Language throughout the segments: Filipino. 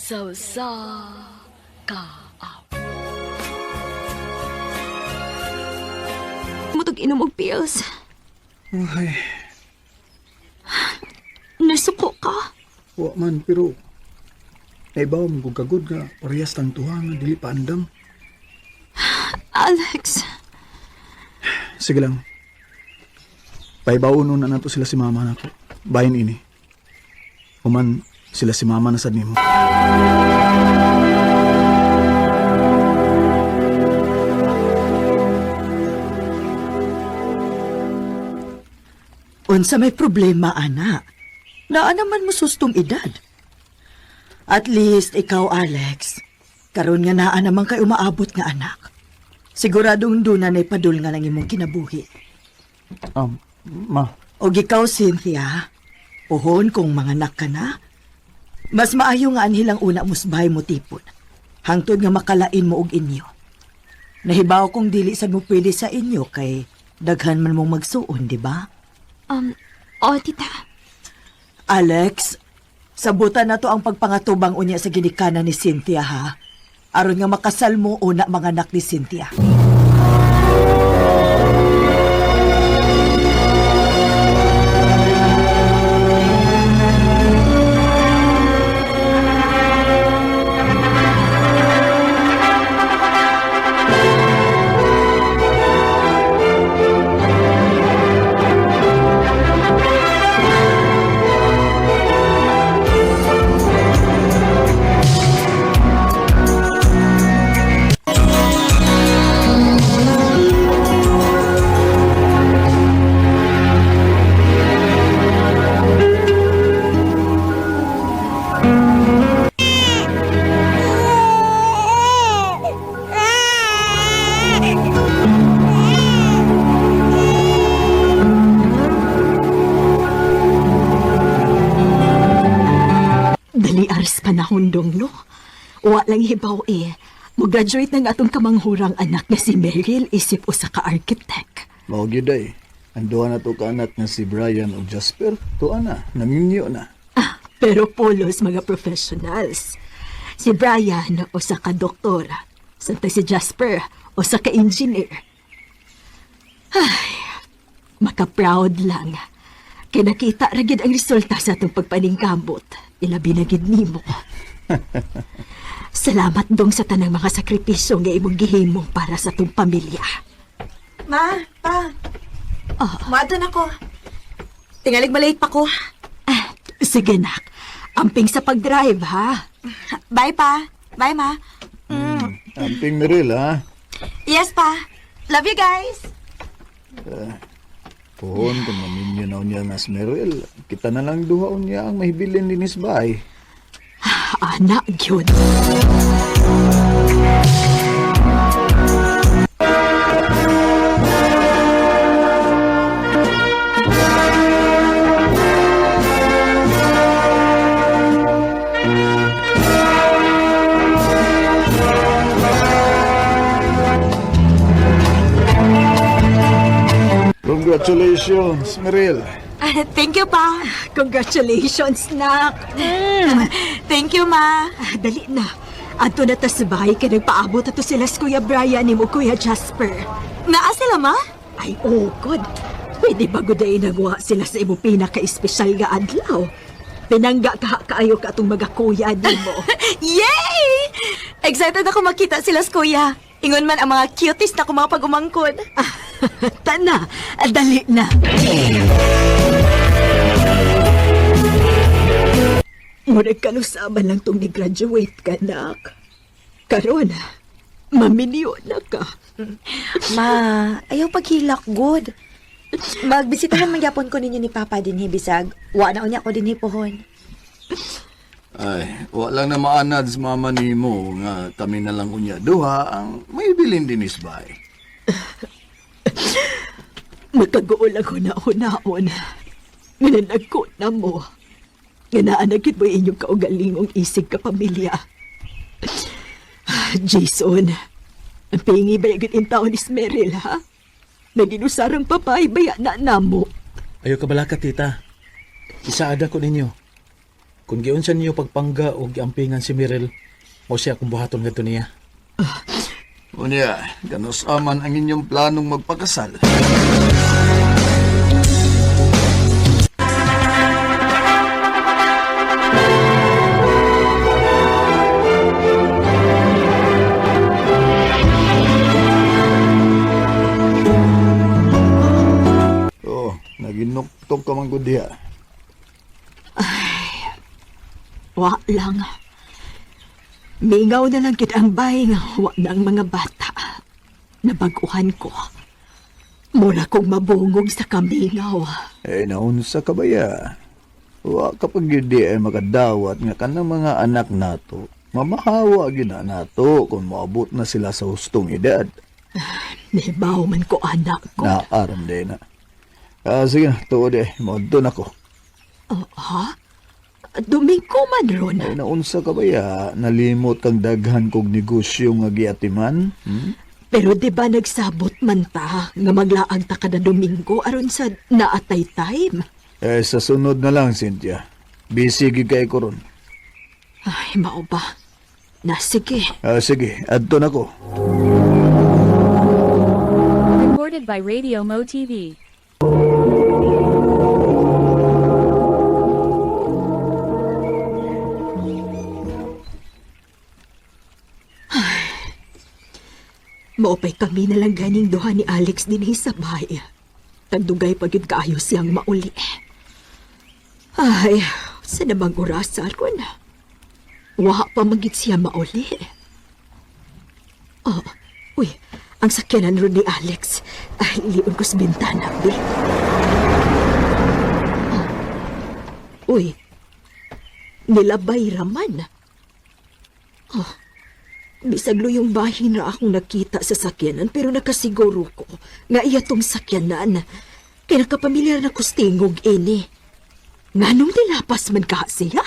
Sausa ka. Mutog inom og pills. Ay, Nasuko ka. wa man, pero naibaw mo kong kagod nga parehas tang tuha nga dili pa andam. Alex, Sige lang. Paibawon na nato sila si mama nako. Bayin ini. Human sila si mama na sad nimo. Unsa may problema, ana? Naa naman mo sustong edad. At least ikaw, Alex, karon nga naa naman kay umaabot nga anak. Siguradong doon na padul nga lang imong kinabuhi. Ma. O ikaw, Cynthia, puhon kung manganak ka na, mas maayo nga anhilang una musbahay mo tipon, hangtod nga makalain mo og inyo. Nahibaw kong dili sa mo pwede sa inyo kay daghan man mong magsuon, di ba? tita. Alex, sabutan na to ang pagpangatubang unya sa ginikanan ni Cynthia, ha? Aron nga makasal mo una mga anak ni Cynthia. Dali aras panahon dong, no? Wa lang hibaw Mo-graduate na nga atong kamanghurang anak na si Meryl isip usa ka architect. Mao gyud ay. Anduha na to ka anak nga si Brian o Jasper. Tuwa na, naminyo na. Pero polos mga professionals. Si Brian usa ka doktor. Samtang si Jasper usa ka engineer. Ay, maka-proud lang. Kaya nakita ragid ang resulta sa atong pagpaningkamot. Ilabi na gid nimo. Salamat dong sa tanang mga sakripisyo nga imong gihimo para sa atong pamilya. Ma, pa. Maadto na ko. Tingalig malate pa ko. Sige nak, amping sa pag-drive ha. Bye, pa. Bye, ma. Amping Meryl, ha? Yes, pa. Love you guys. Puhon kung naminyo na unya nga si Meryl. Kita na lang duha unya ang mahibilin din isbay. Anak yun. Congratulations, Meryl. Thank you, pa. Congratulations, nak. Thank you, ma. Dali na. Ato na ta sa bahay ka nagpaabot ato sila sa Kuya Brian ni mo Kuya Jasper. Naa sila, ma? Ay, oh, good. Pwede ba guday nagawa sila sa imo pinaka-espesyal nga adlaw? Pinangga ka kaayo ka atong mga kuya di mo. Yay! Excited ako makita sila sa kuya. Ingon man ang mga cutest na ko mga pag-umangkod. Tana, dali na. Murag kanusaman lang tong ni-graduate ka, nak. Karon, maminyo na ka. Ma, ayaw paghilak, good. Magbisitahan magyapon ko ninyo ni Papa din bisag. Wa na unya ko din pohon. Ay, wala na maanad sa mama ni mo nga kami na lang unya duha ang may bilin din isbay. Magkagool ako na hunaon. Minanagko na mo. Nga naanagit mo inyong kaugalingong isig ka pamilya. Jason, ang pingi ba yung taon ni Meryl, ha? Naginusarang papay baya na namo. Ayaw ka balaka, tita. Isaada ko ninyo. Kung giunsa niyo pagpangga o giampingan si Mirel, o siya kung buhaton nga niya. Unya, ganos aman ang inyong planong magpakasal. Oh, naginuktok ka man gud diha. Wa lang. Mingaw na lang kit ang bay nga wa ng mga bata. Nabaguhan ko. Mura kong mabungog sa kamingaw. Naunsa ka ba ya? Wa kapag hindi ay makadawat nga kanang mga anak nato. Mamahawa gina nato kung maabot na sila sa hustong edad. Nibaw man ko anak ko. Naaram din na. Sige na, tuod maudto na ko. Ha? Domingo man ron. Naunsa ka ba ya? Nalimot kang daghan kong negosyo nga giatiman? Pero di ba nagsabot man ta nga maglaag ta kada Domingo aron sa naatay time? Sa sunod na lang, Cynthia. Busy gid kay ko ron. Ay, mao ba? Sige. Sige, adto na ko. Recorded by Radio Mo TV. Maupay kami na lang ganing duha ni Alex din sa bahay. Tagdugay pa gyud kaayo siyang mauli. Ay, sa namang orasar ko na. Wa pa magit siya mauli. Oh, uy, ang sakyanan ron ni Alex. Ay, liun ko sa bintana, be. Uy, nilabay raman. Bisag yung bahin na akong nakita sa sakyanan pero nakasiguro ko nga iya tong sakyanan. Kaya nakapamilyar na kustingog ini. Nganong nilapas man ka siya?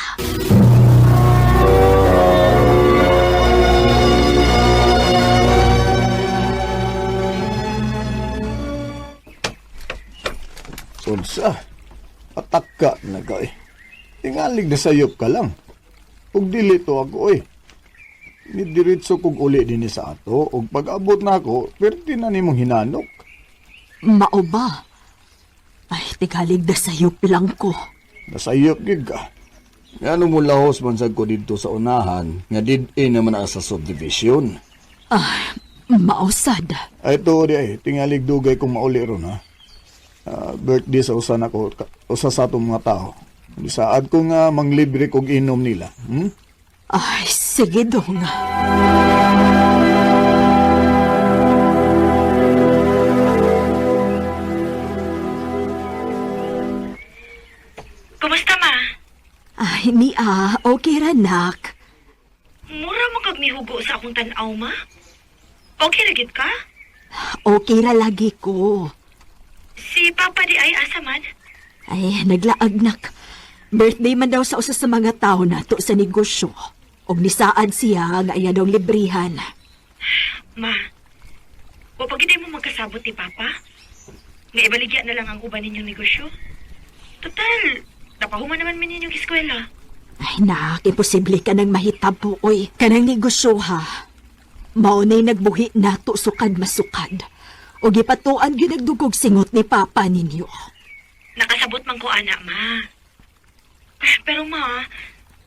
Unsa? Ataka na ka Tingalig na sayop ka lang. Ug dili to ako Nidiritso kog uli din sa ato ug pag-abot na ako, perti na nimong hinanok. Mao ba? Ay, tigalig na sayop lang ko. Nasayop gid ka. Ngano mo lahos man sad ko didto sa unahan nga did-in naman na sa subdivision. Ay, mausad. Ay to di tingalig dugay kong mauli ron ha. Birthday sa usa sa atong mga tao. Saad ko nga manglibre kog inom nila. Ay, sige dong. Kumusta, ma? Ay, okay ra, nak. Mura mo kag mihugo sa akong tan-aw, ma? Okay lagit ka? Okay ra lagi ko. Si Papa di ay asa man? Ay, naglaag, nak. Birthday man daw sa usa sa mga tao nato sa negosyo. Og nisaad siya nga iya daw librihan. Ma, o pag hindi mo magkasabot ni Papa, nga ibaligya na lang ang uban ninyong negosyo. Total, napahuman naman min ninyong eskwela. Ay, nak, imposible ka nang mahitabo, oy. Kanang negosyo, ha? Mao na'y nagbuhi nato sukad masukad. O gipatuan gyud nagdugog singot ni Papa ninyo. Nakasabot man ko, anak, ma. Pero, ma,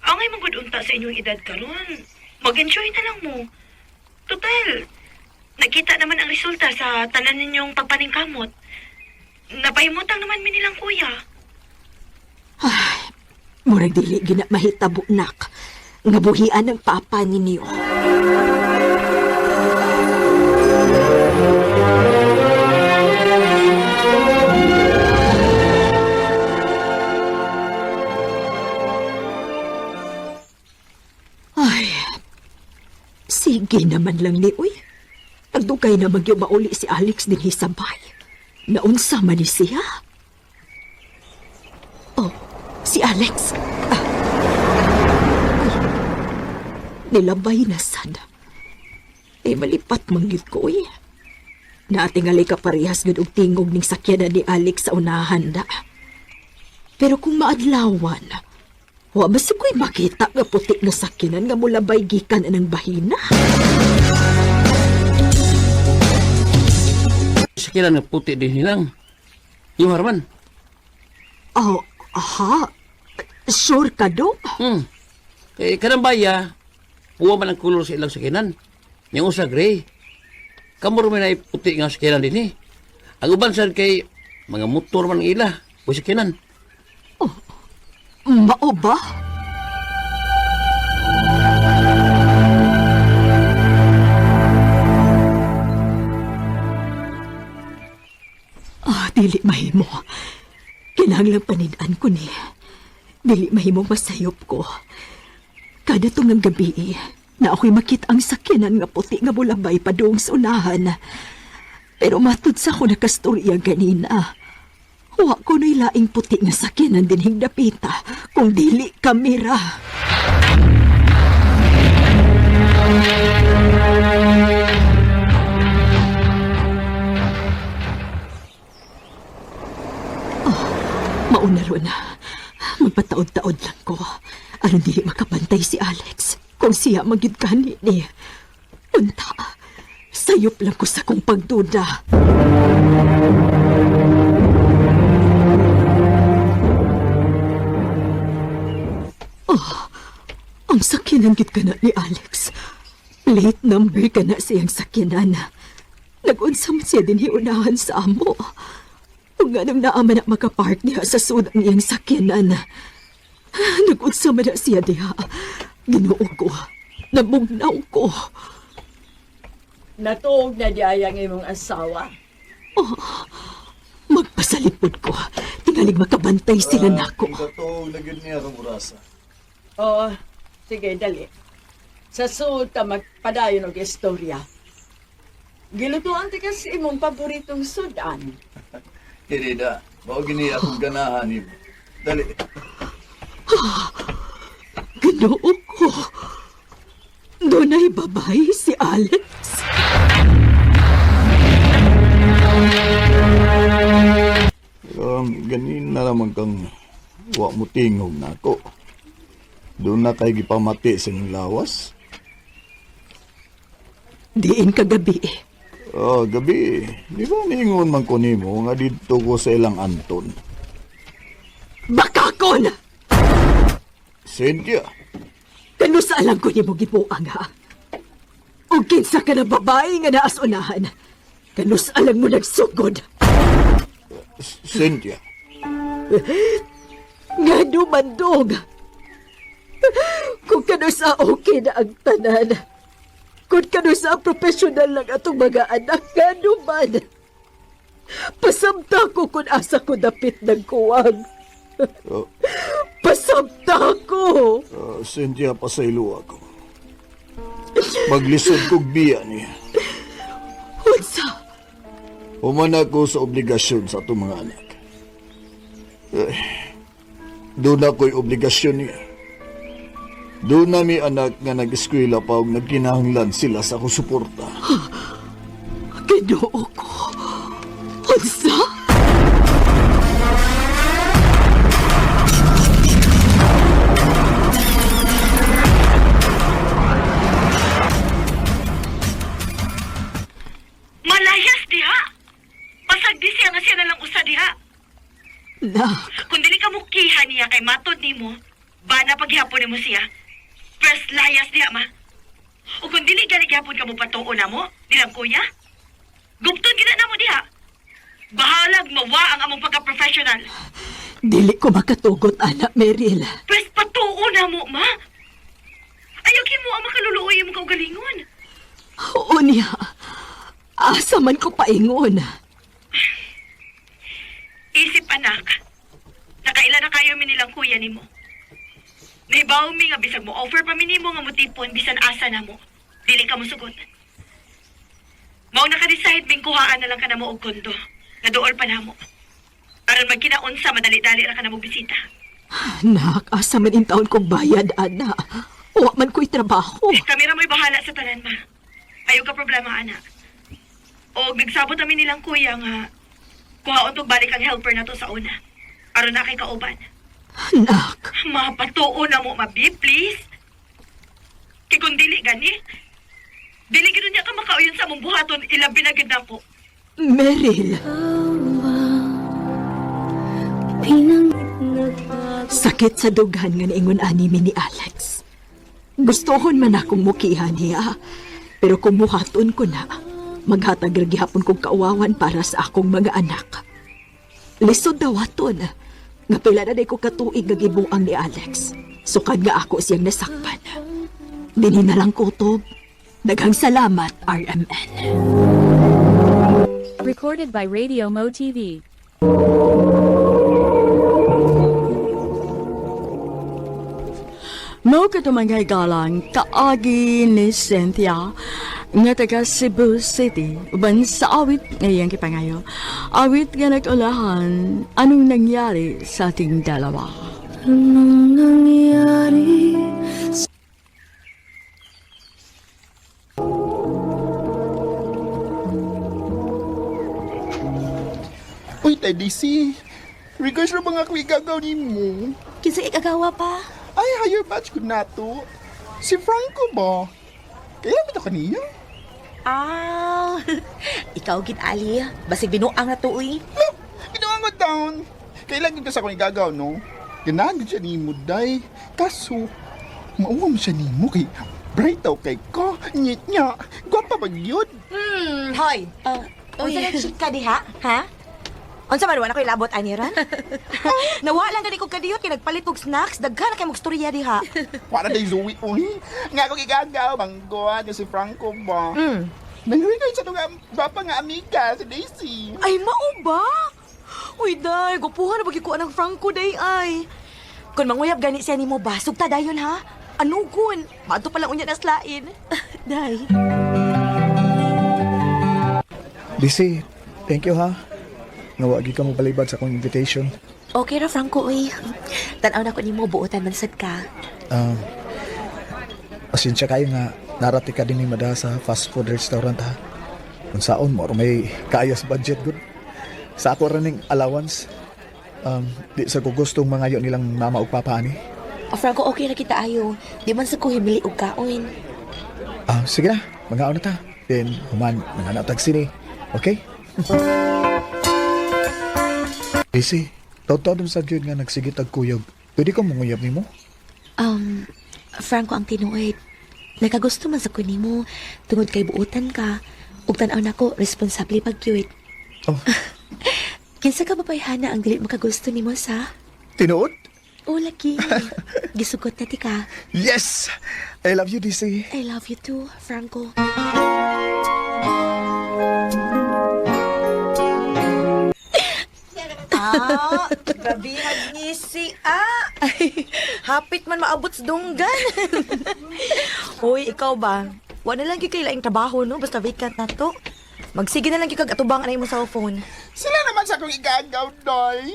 angay mong unta sa inyong edad karon. Mag-enjoy na lang mo. Total, nakita naman ang resulta sa tanan ninyong pagpaningkamot. Napahimutang naman mi nilang kuya. Ay, murag dili gina mahitabo, nak. Nga buhian ng Papa ninyo. Ay, sige naman lang ni uy. Nagdugay na magyo mauli si Alex din hisabay. Naunsa man ni siya? Oh, si Alex. Nilabay na sad. Malipat manggit ko Natingali ka parehas gud og tingog ning sakyanan ni Alex sa unahan da. Pero kung maadlawan, Wa ba sa ko'y makita nga puti nga sakinan nga mula gikan ng bahina? Sakinan nga puti din hilang. Yung Harman. Oh, aha. Sure ka, Dong? Kay kanang baya, puwa man ang kulor sa ilang sakinan. Yung usa gray. Kamuro may na puti nga sakinan din eh. Ang uban sad kay mga motor man ang ila. O sakinan. Mao ba? Dili mahimo. Kinahanglang panidaan ko ni. Dili mahimo masayop ko. Kada tungang gabi, na ako'y makita ang sakinan nga puti nga bulabay padung sa unahan. Pero matud sa ko nakastorya ganina. Wa ko no'y laing puti nga sakinan din higdapita kung dili kamera. Mauna ron. Magpataod-taod lang ko. Aron dili makabantay si Alex. Kung siya magyud kani ni. Unta, sayop lang ko sa kong pagduda. Ang sakinan gid kana ni Alex. Plate number kana siyang sakinan. Nag-unsam siya din hiunahan sa amo. Kung anong naaman na makapark niya sa sudang iyang sakyanan. Nag-unsama na siya diha. Ginoo ko. Nabugnaw ko. Natuog na diyayang imong asawa. Magpasalipod ko. Tingalig makabantay sila nako. Ito, lagyan niya ang urasa. Oo, sige, dali. Sa suot ka magpadayon og istorya. Gilutuan ti kasi imong paboritong sudan. Hindi da. Bawa gini akong ganahan ni. Dali. Ginoo ko. Doon ay babae si Alex. Ganin na naman kang wa mo tingog na ako. Doon na kay gipamati sa inyong lawas. Diin kagabi. Gabi. Di ba ningon man ko nimo nga dito ko sa ilang Anton? Bakakon! Cynthia, Kano sa alam ko niya mo gipuang ha? O kinsa ka na babae nga naas unahan? Kano sa alam mo nagsugod? Cynthia. Nga dumandog. Kung kano sa okay na ang tanan. Kung kano sa profesional lang atong mga anak, nga duman. Pasamta ko kung asa ko dapit ng kuwang. Pasamta ko! Cynthia, pasaylo ako. Maglisod kog biya niya. Unsa? Human ako sa obligasyon sa itong mga anak. Doon ako'y obligasyon niya. Doon na mi anak nga nag-eskwela pa o nagkinahanglan sila sa kusuporta. Ginoo ko. Unsa? Malayas diha. Pasag di siya nga siya nalang usa diha. Nak, Kung dili ka mukihan niya kay matod nimo, bana paghihapon nimo siya. First layas diha ma. O kung dili gali gihapon ka mo patuon na mo, dilang kuya, gupton gina na mo diha. Bahalag mawa ang among pagka-professional. dili ko makatugot, anak Meryl. First patuon na mo, ma. Ayogin mo ang makaluluoy mo kaugalingon. Oo niya. Asa man ko paingon. Isip anak, nakaila na kayo mi nilang kuya nimo. Nahibaw mi nga bisag mo offer pa mi nimo nga mutipon bisan asa na mo. Dili ka mo sugot. Mao naka-decide bing kuhaan na lang ka na mo og kondo. Nga dool pa na mo. Aron magkinaunsa madali-dali ra ka na mo bisita. Nak, asa man in taon kong bayad, ana. Wa man ko'y trabaho. Kami ra mo'y bahala sa tanan ma. Ayaw ka problema anak. O nagsabot namin nilang kuya nga kuhaon tog balik ang helper na to sa una. Aron na kay kauban. Anak, Mapatuo na mo, mabi, please. Kay kung dili gani, dili gano'n niya ka makauyon sa mong buhaton, ilabi na gid ako. Meryl. Sakit sa dughan nga niingon anime ni Alex. Gustohon man akong mukihan niya, pero kung muhaton ko na, maghatag ra gihapon kong kauwawan para sa akong mga anak. Lisod daw aton, nga pila na day ko katuig nga gibuang ni Alex. Sukad nga ako siyang nasakpan. Dini na lang kutob. Daghang salamat, RMN. Recorded by Radio Mo TV. Mo ka tumangay galang kaagi ni Cynthia nga taga Cebu City uban sa awit ngayang kipangayo. Awit nga nag-ulahan anong nangyari sa ating dalawa. Anong nangyari? Uy, Tay DC. Regards na mga kwigagaw ni mo. Kinsa ikagawa pa? Ay, higher batch ko na to. Si Franco ba? Kailan ito kaniya? Ah, ikaw gid Ali. Basig binuang na to uy. Ginawa ko down. Kailan yun ka sa akong igagaw, no? Ganagod siya ni mo, day. Kaso, mauwam siya ni mo kay bright daw kay ko. Nyit niya. Gwapa ba yun? Hoy. Unsa nang chika diha? Ha? Unsa man wala ko'y labot ani ron? Nawa lang gani ko kadiyot kay nagpalit og snacks, daghan kay magstorya diha. Para day Zoe, uy. Nga akong igagaw, banggoan yung si Franco ba? Nangyari sa itong gwapa nga amiga, si Daisy. Ay mao ba? Uy day, gupuhan na bagi ko anang Franco day ay. Kung manguyab gani siya nimo ba, sugta dayon ha. Anugon, maadto pa lang unya naslain. Day. DC, thank you ha. Nawagi ka mo balibad sa akong invitation. Okay ra Franco uy. Tan-aw na ko nimo buotan man sad ka. Pasensya kayo nga narati ka din ni Mada sa fast food restaurant ha. Kung saon mo, may kaya sa budget good. Sa ako rin allowance, di sa gustong mga yun nilang mama o papa ani. Franco, okay na kita ayo. Di man sa ko himili og kaon. Sige na, mga na ta. Then, human, mga natag sini. Okay? Busy, taw-taw dun sa gyud nga nagsigit ag kuyog. Pwede ka munguyab ni mo? Franco ang tinuod. Nakagusto man sa kunimo tungod kay buutan ka. Ug tan-aw nako responsable pag-gyud. Oh. Kinsa ka babayhana ang dili makagusto nimo sa? Tinuod? O laki. Gisugot na ti ka. Yes! I love you, DC. I love you too, Franco. Grabihan ni si Ay, hapit man maabot sa dunggan. Uy, ikaw ba? Wala lang kay laing trabaho, no? Basta vacant na to. Magsige na lang kay kag atubang anay mo sa phone. Sila naman sa akong igagaw, day.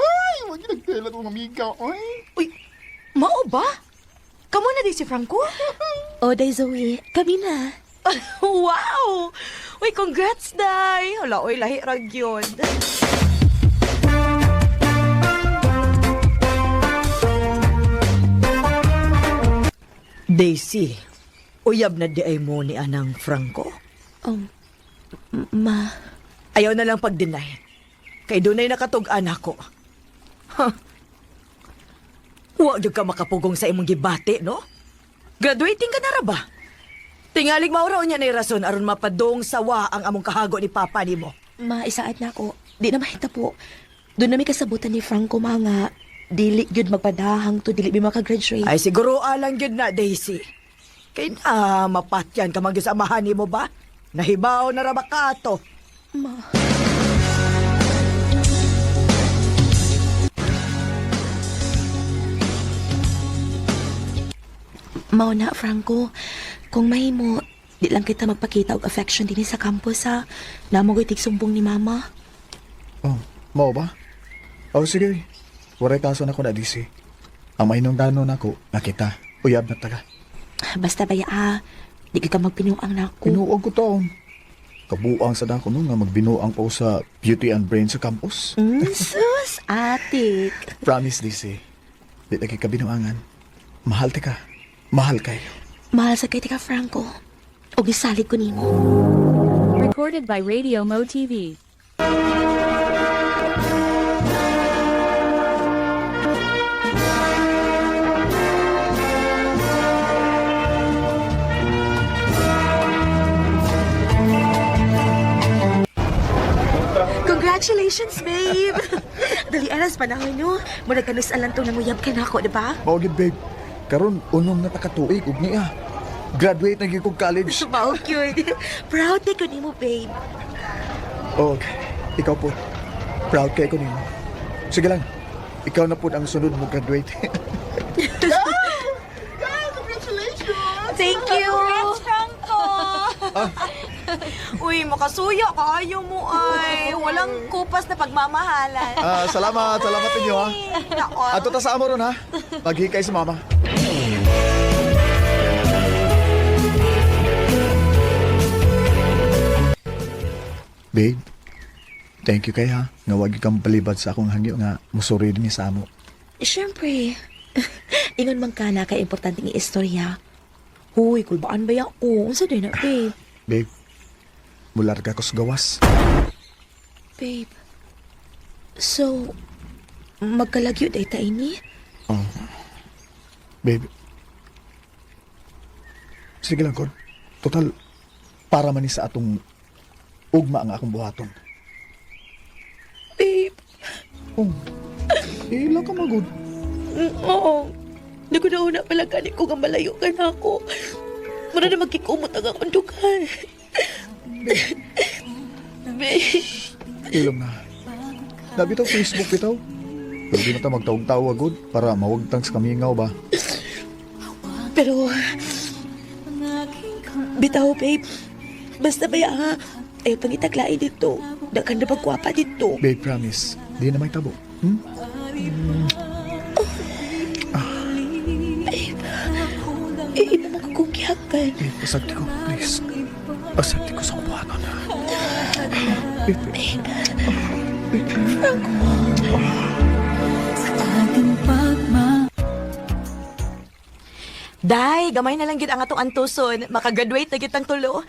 Ay, huwag yung nagtela itong amiga, ay. Uy, mao ba? Kamu na di si Franco? O, day Zoe, kami na. Wow! Uy, congrats, day! Hala, uy, lahi rag yun. Daisy, uyab na di ay mo ni anang Franco. Ma... Ayaw na lang pag-deny. Kay dunay nakatug-an ako. Huh. Huwag yung ka makapugong sa imong gibati, no? Graduating ka na ra ba? Tingalig mauraw niya na rason aron mapadong sawa ang among kahago ni Papa ni mo. Ma, isaad na ako. Di na mahita po. Doon na may kasabutan ni Franco mga dili gyud magpadahang to dili mi makagraduate. Ay siguro alang yun na, Daisy. Kay na mapatyan ka mag-isamahan ni mo ba? Nahibaw na ra ba ka to? Ma. Mao na, Franco. Kung mahimo, di lang kita magpakita og affection din sa campus ha. Namogoy tigsumbong ni Mama. Oh, mau ba? Oh, sige. Waray kaso na ko na, DC. Ang mahinungdanon ako, nakita. Uyab na taga. Basta baya di ka magpinuang na ako. Pinuog ko taon. Kabuang sa dako no nga magbinuang po sa Beauty and Brain sa campus. Sus, atik. Promise, DC. Di lagi ka binuangan. Mahal ti ka. Mahal kayo. Mahal sa kay tika Franco. O gisalig ko nimo. Recorded by Radio Mo TV. Congratulations, babe! Dali aras panahon nyo. Muna ka nasalantong nanguyab ka na ako, di ba? Maugid, babe. Karon unong natakatuig ug niya. Graduate na gyud kog college. Wow, cute. Proud na ko nimo, babe. Oh, ikaw po. Proud kay ko nimo. Sige lang. Ikaw na po ang sunod mo graduate. Congratulations! Thank you! Congrats, Franco! Uy, makasuya kaayo mo ay. Walang kupas na pagmamahalan. Salamat ninyo ha. Nako. Ato ta sa amo ron ha. Maghikay si mama. Babe, thank you kay ha. Nga wag kang palibad sa akong hangyo nga musuri din sa amo. Siyempre. Ingon man ka na kay importanteng istorya. Huy, kulbaan ba ako? Unsa din na, babe? Babe, mular ka ko sa gawas. Babe. So, magkalagyo day ta ini? Oh. Babe. Sige lang, Kod. Total, para man ni sa atong ugma ang akong buhaton. Babe. Oh. Ila ka magod. Oo. Naguna-una pala ka ko nga malayo ka na ako. Muna na magkikumot ang akong dugan. Babe. Ilong na. Nabitaw Facebook bitaw. Pwede na ta magtawag-tawag god para mawagtang sa kamingaw ba? Pero, bitaw, babe. Basta ba ha? Ayaw pang itaglain dito. Dakan na pagkwapa dito. Babe, promise. Di na may tabo. Hmm? Babe, makakungkihakan. Babe, pasagti ko, please. Pasagti ko sa kubuhaton. Babe, Day, gamay na lang gid ang atong antuson. Makagraduate na gid ang tulo.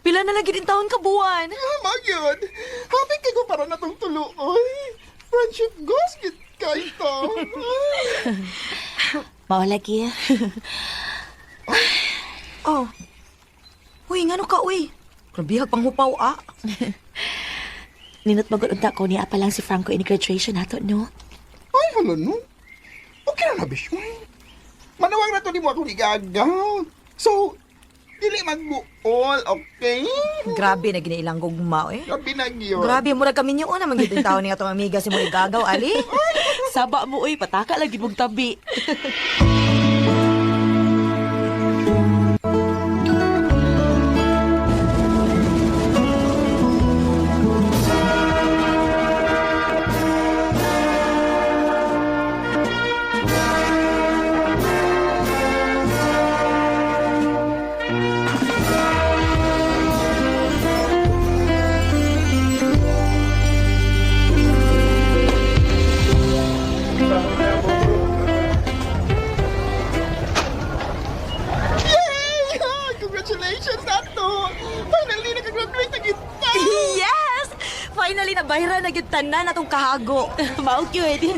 Pila na lang gid in taon ka buwan. Tama yun. Happy kay ko para na tong tuloy. Friendship goes git kay to. Mao lagi. Oh. Uy, ngano ka, uy? Grabihag pang hupaw, Ninot magod unta ko niya pa lang si Franco in graduation nato, no? Ay, hala no. Okay na na, Bishoy. Manawag na to di mo akong igagaw. So, dili magbuol, okay? Grabe na ginailang gugma, eh. Grabe na yun. Grabe, murag kami niyo na magiging tao ni atong amiga si mo igagaw, ali. Saba mo, uy, pataka lagi mong tabi. Congratulations, Nato! Finally, nakagraduate na kita! Yes! Finally, nabayra na gyud tanan atong kahago. Mao gyud.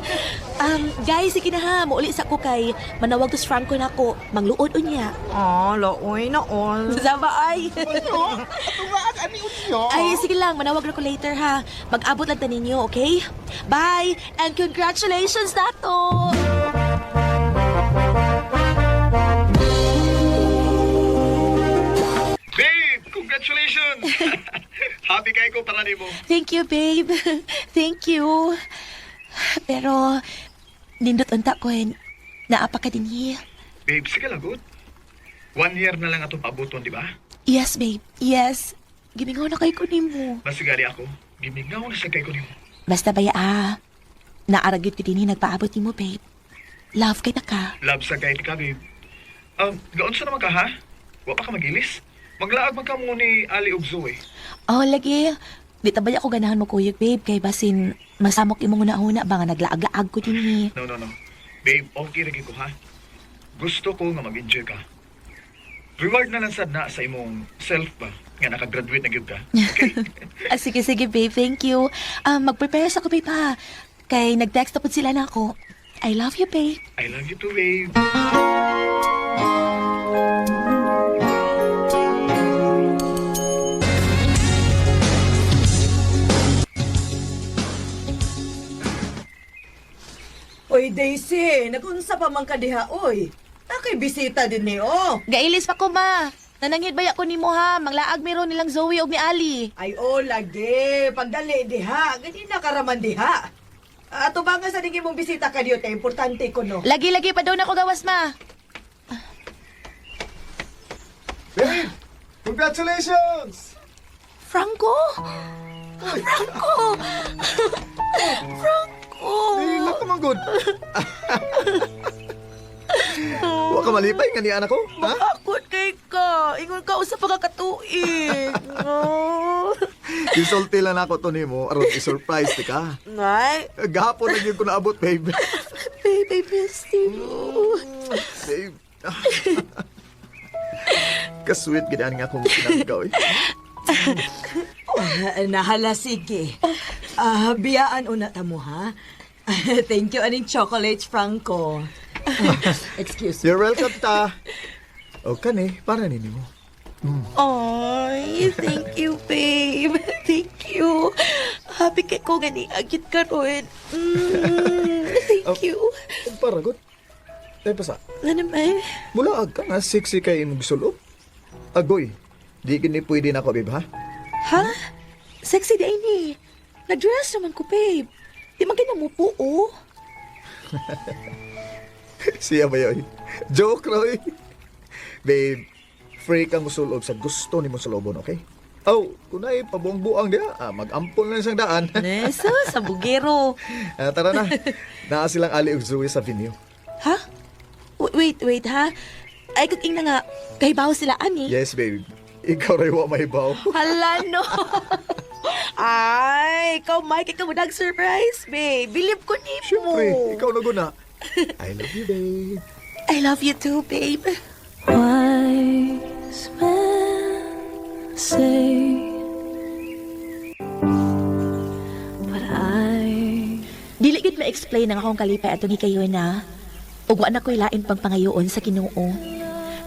Guys, sige na ha. Mauli sa ko kay manawag to si Franco nako. Mangluod unya. Laoy na on. Saba ay. Ano? Tungaan, ani unyo? Ay, sige lang. Manawag na ko later ha. Mag-abot lang ta ninyo, okay? Bye! And congratulations, Nato! Babe, congratulations! Happy kayo ko para nimo. Thank you, babe. Thank you. Pero, nindot unta ko naapa ka din hiya. Babe, sige lagot. 1 year na lang atong paabuton, di ba? Yes, babe. Yes. Gimingaw na kay ko nimo. Masigari ako. Gimingaw na sa kay ko nimo. Basta baya naaragyot ko din nagpaabot nimo, babe. Love kay na ka. Love sa kay ka, babe. Gaon sa naman ka, ha? Wa pa ka magilis? Maglaag man ka mo ni Ali ug Zoe. Oh, lagi. Di tabaya ko ganahan mo kuyog, babe. Kay basin, masamok imong una-una ba nga naglaag-laag ko din No. Babe, okay lagi ko ha. Gusto ko nga mag-enjoy ka. Reward na lang sad na sa imong self ba nga nakagraduate na gyud ka. Okay? Sige, sige, babe. Thank you. Mag-prepare sa ko, babe, ha? Kay nag-text na po sila na ako. I love you, babe. I love you too, babe. Oy, Daisy, nagunsa pa man ka diha, oy. Nakay bisita din ni, oh. Gailis pa ko, ma. Nanangid baya ko ni mo, ha? Manglaag meron nilang Zoe o ni Ali. Ay, oh, lagi. Pagdali diha. Ganina karaman diha. Ato ba nga sa ningin mong bisita ka diyo, te? Importante ko, no? Lagi-lagi pa daw na ko gawas, ma. Babe! Congratulations! Franco? Franco! Franco! Dila ka manggod. Huwag ka malipay nga ni anak ko, ha? Makakot kay ka. Ingon ka usap pagkakatuig. Isulti lang ako to ni mo, aron i-surprise ti ka. Ngay? Gahapon na yun ko naabot, babe. Babe, I miss you. Babe. Kasweet ginaan nga akong pinagaw eh. Nahala, sige. Biyaan una ta mo, ha? Thank you, aning chocolates, Franco. Excuse me. You're welcome, ta. O kani, para nini mo. Ay, thank you, babe. Thank you. Happy kay ko gani agit ka ron. Thank you. Para good. Tayo pa sa. Ano naman? Mula ka nga, sexy kay imong sulop. Agoy, di kini pwede na ako, babe, ha? Ha? Sexy day ni. Nag-dress naman ko, babe. Di man mo po, oh. Siya ba yun? Joke, Roy. Babe, free kang musulog sa gusto ni mo sa lobon, okay? Oh, kunay pabuang-buang dia, mag-ampon lang isang daan. Neso, sa bugero. Tara na. Naa silang Ali ug Zoe sa venue. Ha? Wait, ha? Ay, kuking na nga. Kahibaw sila, ani. Yes, babe. Ikaw rin wa mahibaw. Hala, no. Ay, ikaw, Mike, ikaw mo nag-surprise, babe. Believe ko ni mo. Siyempre, ikaw na guna. I love you, babe. I love you too, babe. Wise men say, but I... Dili gid ma-explain ang akong kalipay atong hikayon na. Ug wa na ko'y lain pang pangayoon sa Ginoo.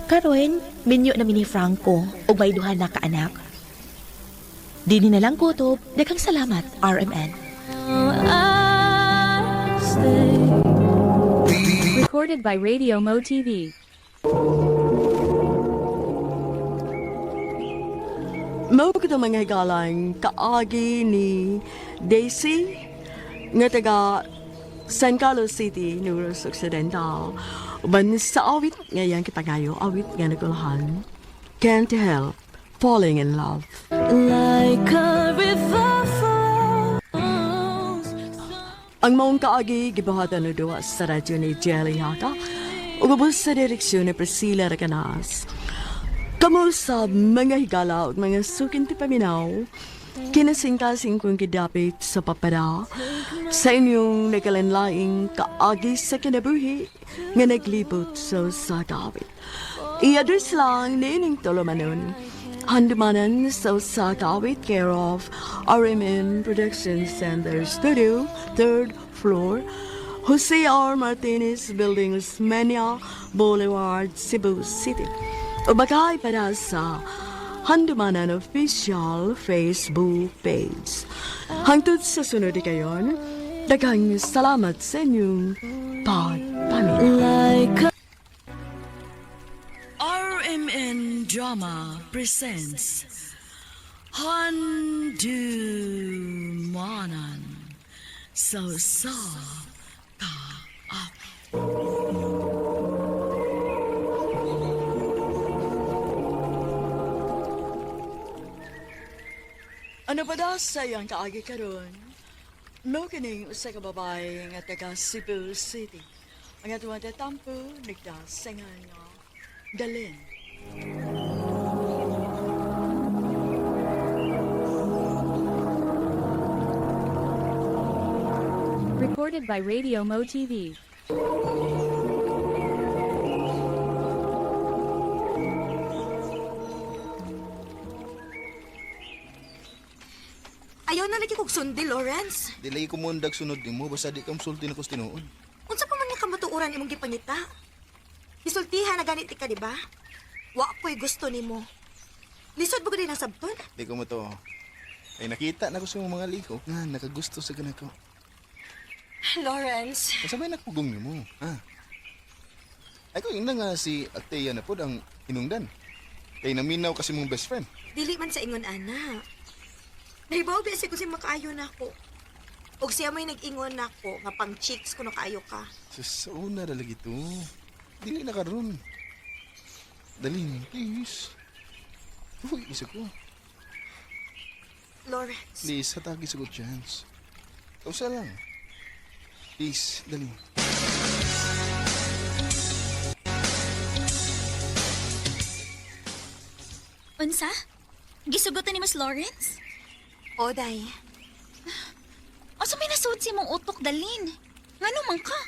Karon, minyo na ni Franco ug may duha na ka anak. Dili na lang kutob, daghang salamat, RMN. I stay. Recorded by Radio Mo TV. Mao kita mga higalang kaagi ni Daisy nga taga San Carlos City, Negros Occidental. Uban sa awit ngayon kipangayo, awit nga nagulahan. Can't help falling in love. Like a river flows. Ang maong kaagi gibuhatan no duwa sa radyo ni Jelly Haka ug ubos sa direksyon ni Priscilla Racanas. Kamu sa mga higala ug mga sukin ti paminaw, kinasingkasing kong kidapit sa papada sa inyong nakalanlaing kaagi sa kinabuhi nga naglibot sa sagawit. I-address lang ni ining tulumanon. Handumanan sa sagawit care of RMN Production Center Studio, 3rd floor, Jose R. Martinez Building, Osmeña Boulevard, Cebu City. O bagay para sa Handumanan Official Facebook page. Hangtod sa sunod kayon, daghang salamat sa inyong pagpaminaw. RMN Drama presents Handumanan sa Kaawit. Ano ba daw sa iyang kaagi karon? No kining usa ka babae nga taga Cebu City. Ang atuang tatampo nagdasengan nga Dalin. Recorded by Radio Mo TV. Ayaw na lagi kong sundi, Lawrence. Di lagi ko mundag sunod ni mo, basta di ka sulti na ko tinuod. Unsa pa man nga kamatuuran imong gipangita? Isultihan na ganit ka, di ba? Wa ko'y gusto nimo. Lisod mo ko din ang sabton? Di ko mo to. Ay nakita na ko sa mga liko nga nakagusto sa ganako. Lawrence. Masabay nakugong ni mo, ha? Ay ko ina nga si Althea na po ang hinungdan. Kay naminaw kasi mong best friend. Dili man sa ingon, ana. Nahibaw besi ko si makaayo na ako. Og siya may nag-ingon na ako nga pang chicks kuno kaayo ka. Sa una na lagi to. Dili na karon. Dali, please. Uy, isa ko. Lawrence. Please, hatagi sa good chance. Kausa lang. Please, dali. Unsa? Gisugotan ni Mas Lawrence? Oday. Asa may nasud si mong utok dalin? Ngano man ka?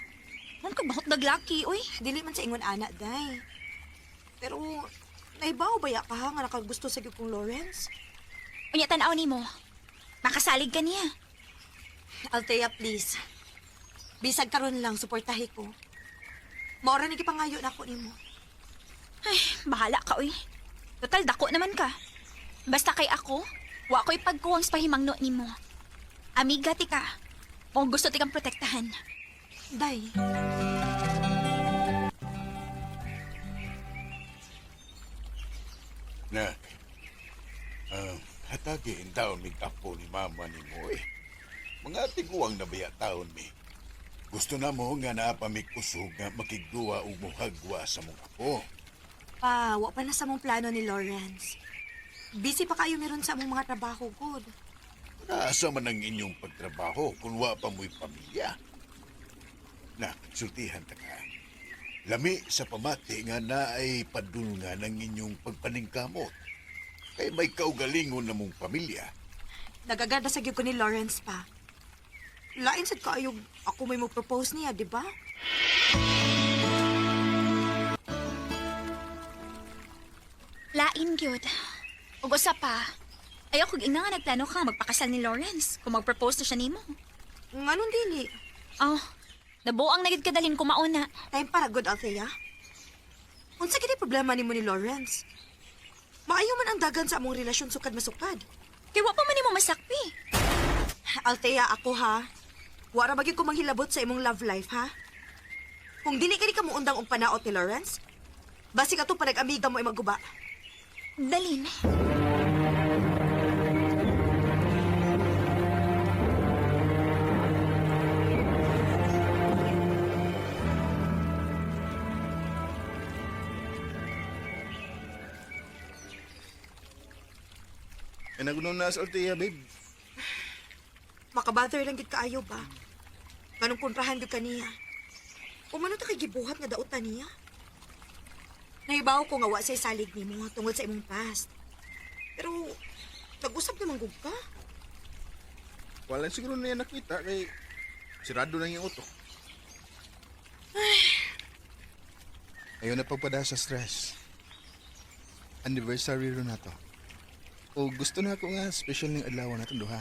Kung ka bahot daglaki, oy. Dili man sa ingon ana, day. Pero, nahibaw ba ya ka ha nga nakagusto sa kong Lawrence? Unya tanaw ni mo. Makasalig ka niya. Althea, please. Bisag karon lang, suportahi ko. Maura ni gipangayo na ako nimo. Ay, bahala ka, oy. Total, dako naman ka. Basta kay ako, wa ko'y pagkuwang sa pahimangno ni mo. Amiga ti ka. Kung gusto ti kang protektahan. Day. Nak, hatagi in taon mig apo ni mama ni mo eh. Mga tiguang nabaya taon mi. Gusto na mo nga naapamikusog nga makigduwa o muhagwa sa mong apo. Pa, wa pa na sa mong plano ni Lawrence. Busy pa kayo meron sa mong mga trabaho, good. Naasa man ang inyong pagtrabaho kung wa pa mo'y pamilya. Nak, sultihan ta ka. Lami sa pamati nga na ay padulnga ng inyong pagpaningkamot. Kay may kaugalingon na mong pamilya. Nagaganda sa ko ni Lawrence pa. Lain sad kayo ako may mo propose niya, di ba? Lain, gyud. Ug usa pa. Ayaw kog ina nga nagplano ka magpakasal ni Lawrence kung mag-propose na siya nimo. Nganon dili. Oh, nabuang na gid kadalhin ko mauna. Time para good, Althea. Unsa gid problema nimo ni Lawrence? Maayo man ang dagan sa among relasyon sukad masukad. Kay wa pa man nimo masakpi. Althea, ako ha. Wara ba gyud ko manghilabot sa imong love life, ha? Kung dili ka mo undang og panaot ni Lawrence, basi ka to panag-amiga mo ay magguba. Dalin. Ay nagunaw na sa Althea, babe. Makabother lang gid kaayo ba? Ganong kontrahan gid kaniya. Umano ta kay gibuhat nga dautan niya. Nahibaw ko nga wa say salig nimo tungod sa imong past. Pero nag-usap naman gud ka. Wala siguro na yan nakita kay sirado lang yung utok. Ayaw na pagpada sa stress. Anniversary ro na to. O gusto na ako nga special ng adlaw na itong duha,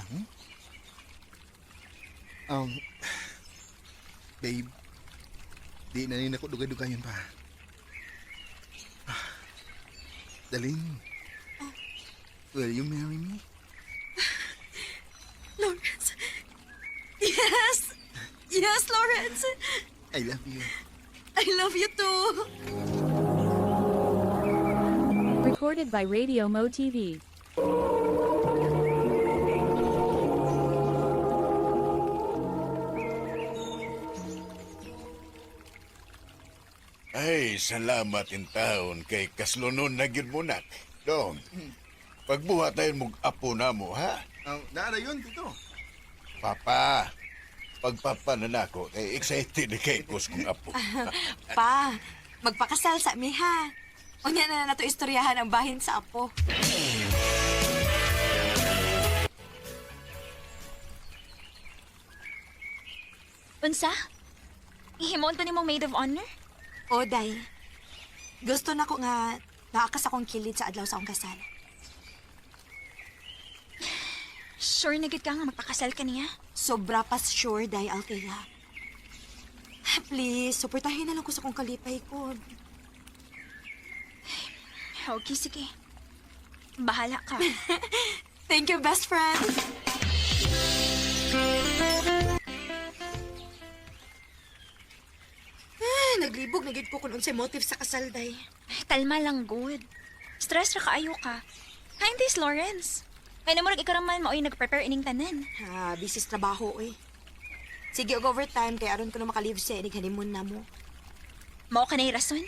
babe, di na rin ako dugay-dugayan pa. Daling, will you marry me? Lawrence. Yes. Yes, Lawrence. I love you. I love you too. Recorded by Radio Mo TV. Ay, salamat in taon kay kaslunon na gyud mo nak. Dong, pagbuhat tayo mong apo na mo, ha? Naara yun, tito. Papa, pagpapa na nako, kay excited na kay kus kong apo. Pa, magpakasal sa mi ha. Unya na nato istoryahan ang bahin sa apo. Unsa? Ihimon to ni mong maid of honor? O, day. Gusto na ko nga naakas akong kilid sa adlaw sa akong kasal. Sure na gid ka nga magpakasal ka niya? Sobra pa sure, day, Althea. Please, suportahin na lang ko sa kong kalipay ko. Okay, sige. Bahala ka. Thank you, best friend. Naglibog na gid ko kung unsay motive sa kasal, day. Kalma lang, good. Stress ra kaayo ka. Kain this, Lawrence. Kaya namurag ikaw raman mao'y nag-prepare ining tanan. Busy sa trabaho, eh. Sige, og overtime, kaya aron ko na makalive siya, honeymoon na mo. Mao ka na rason?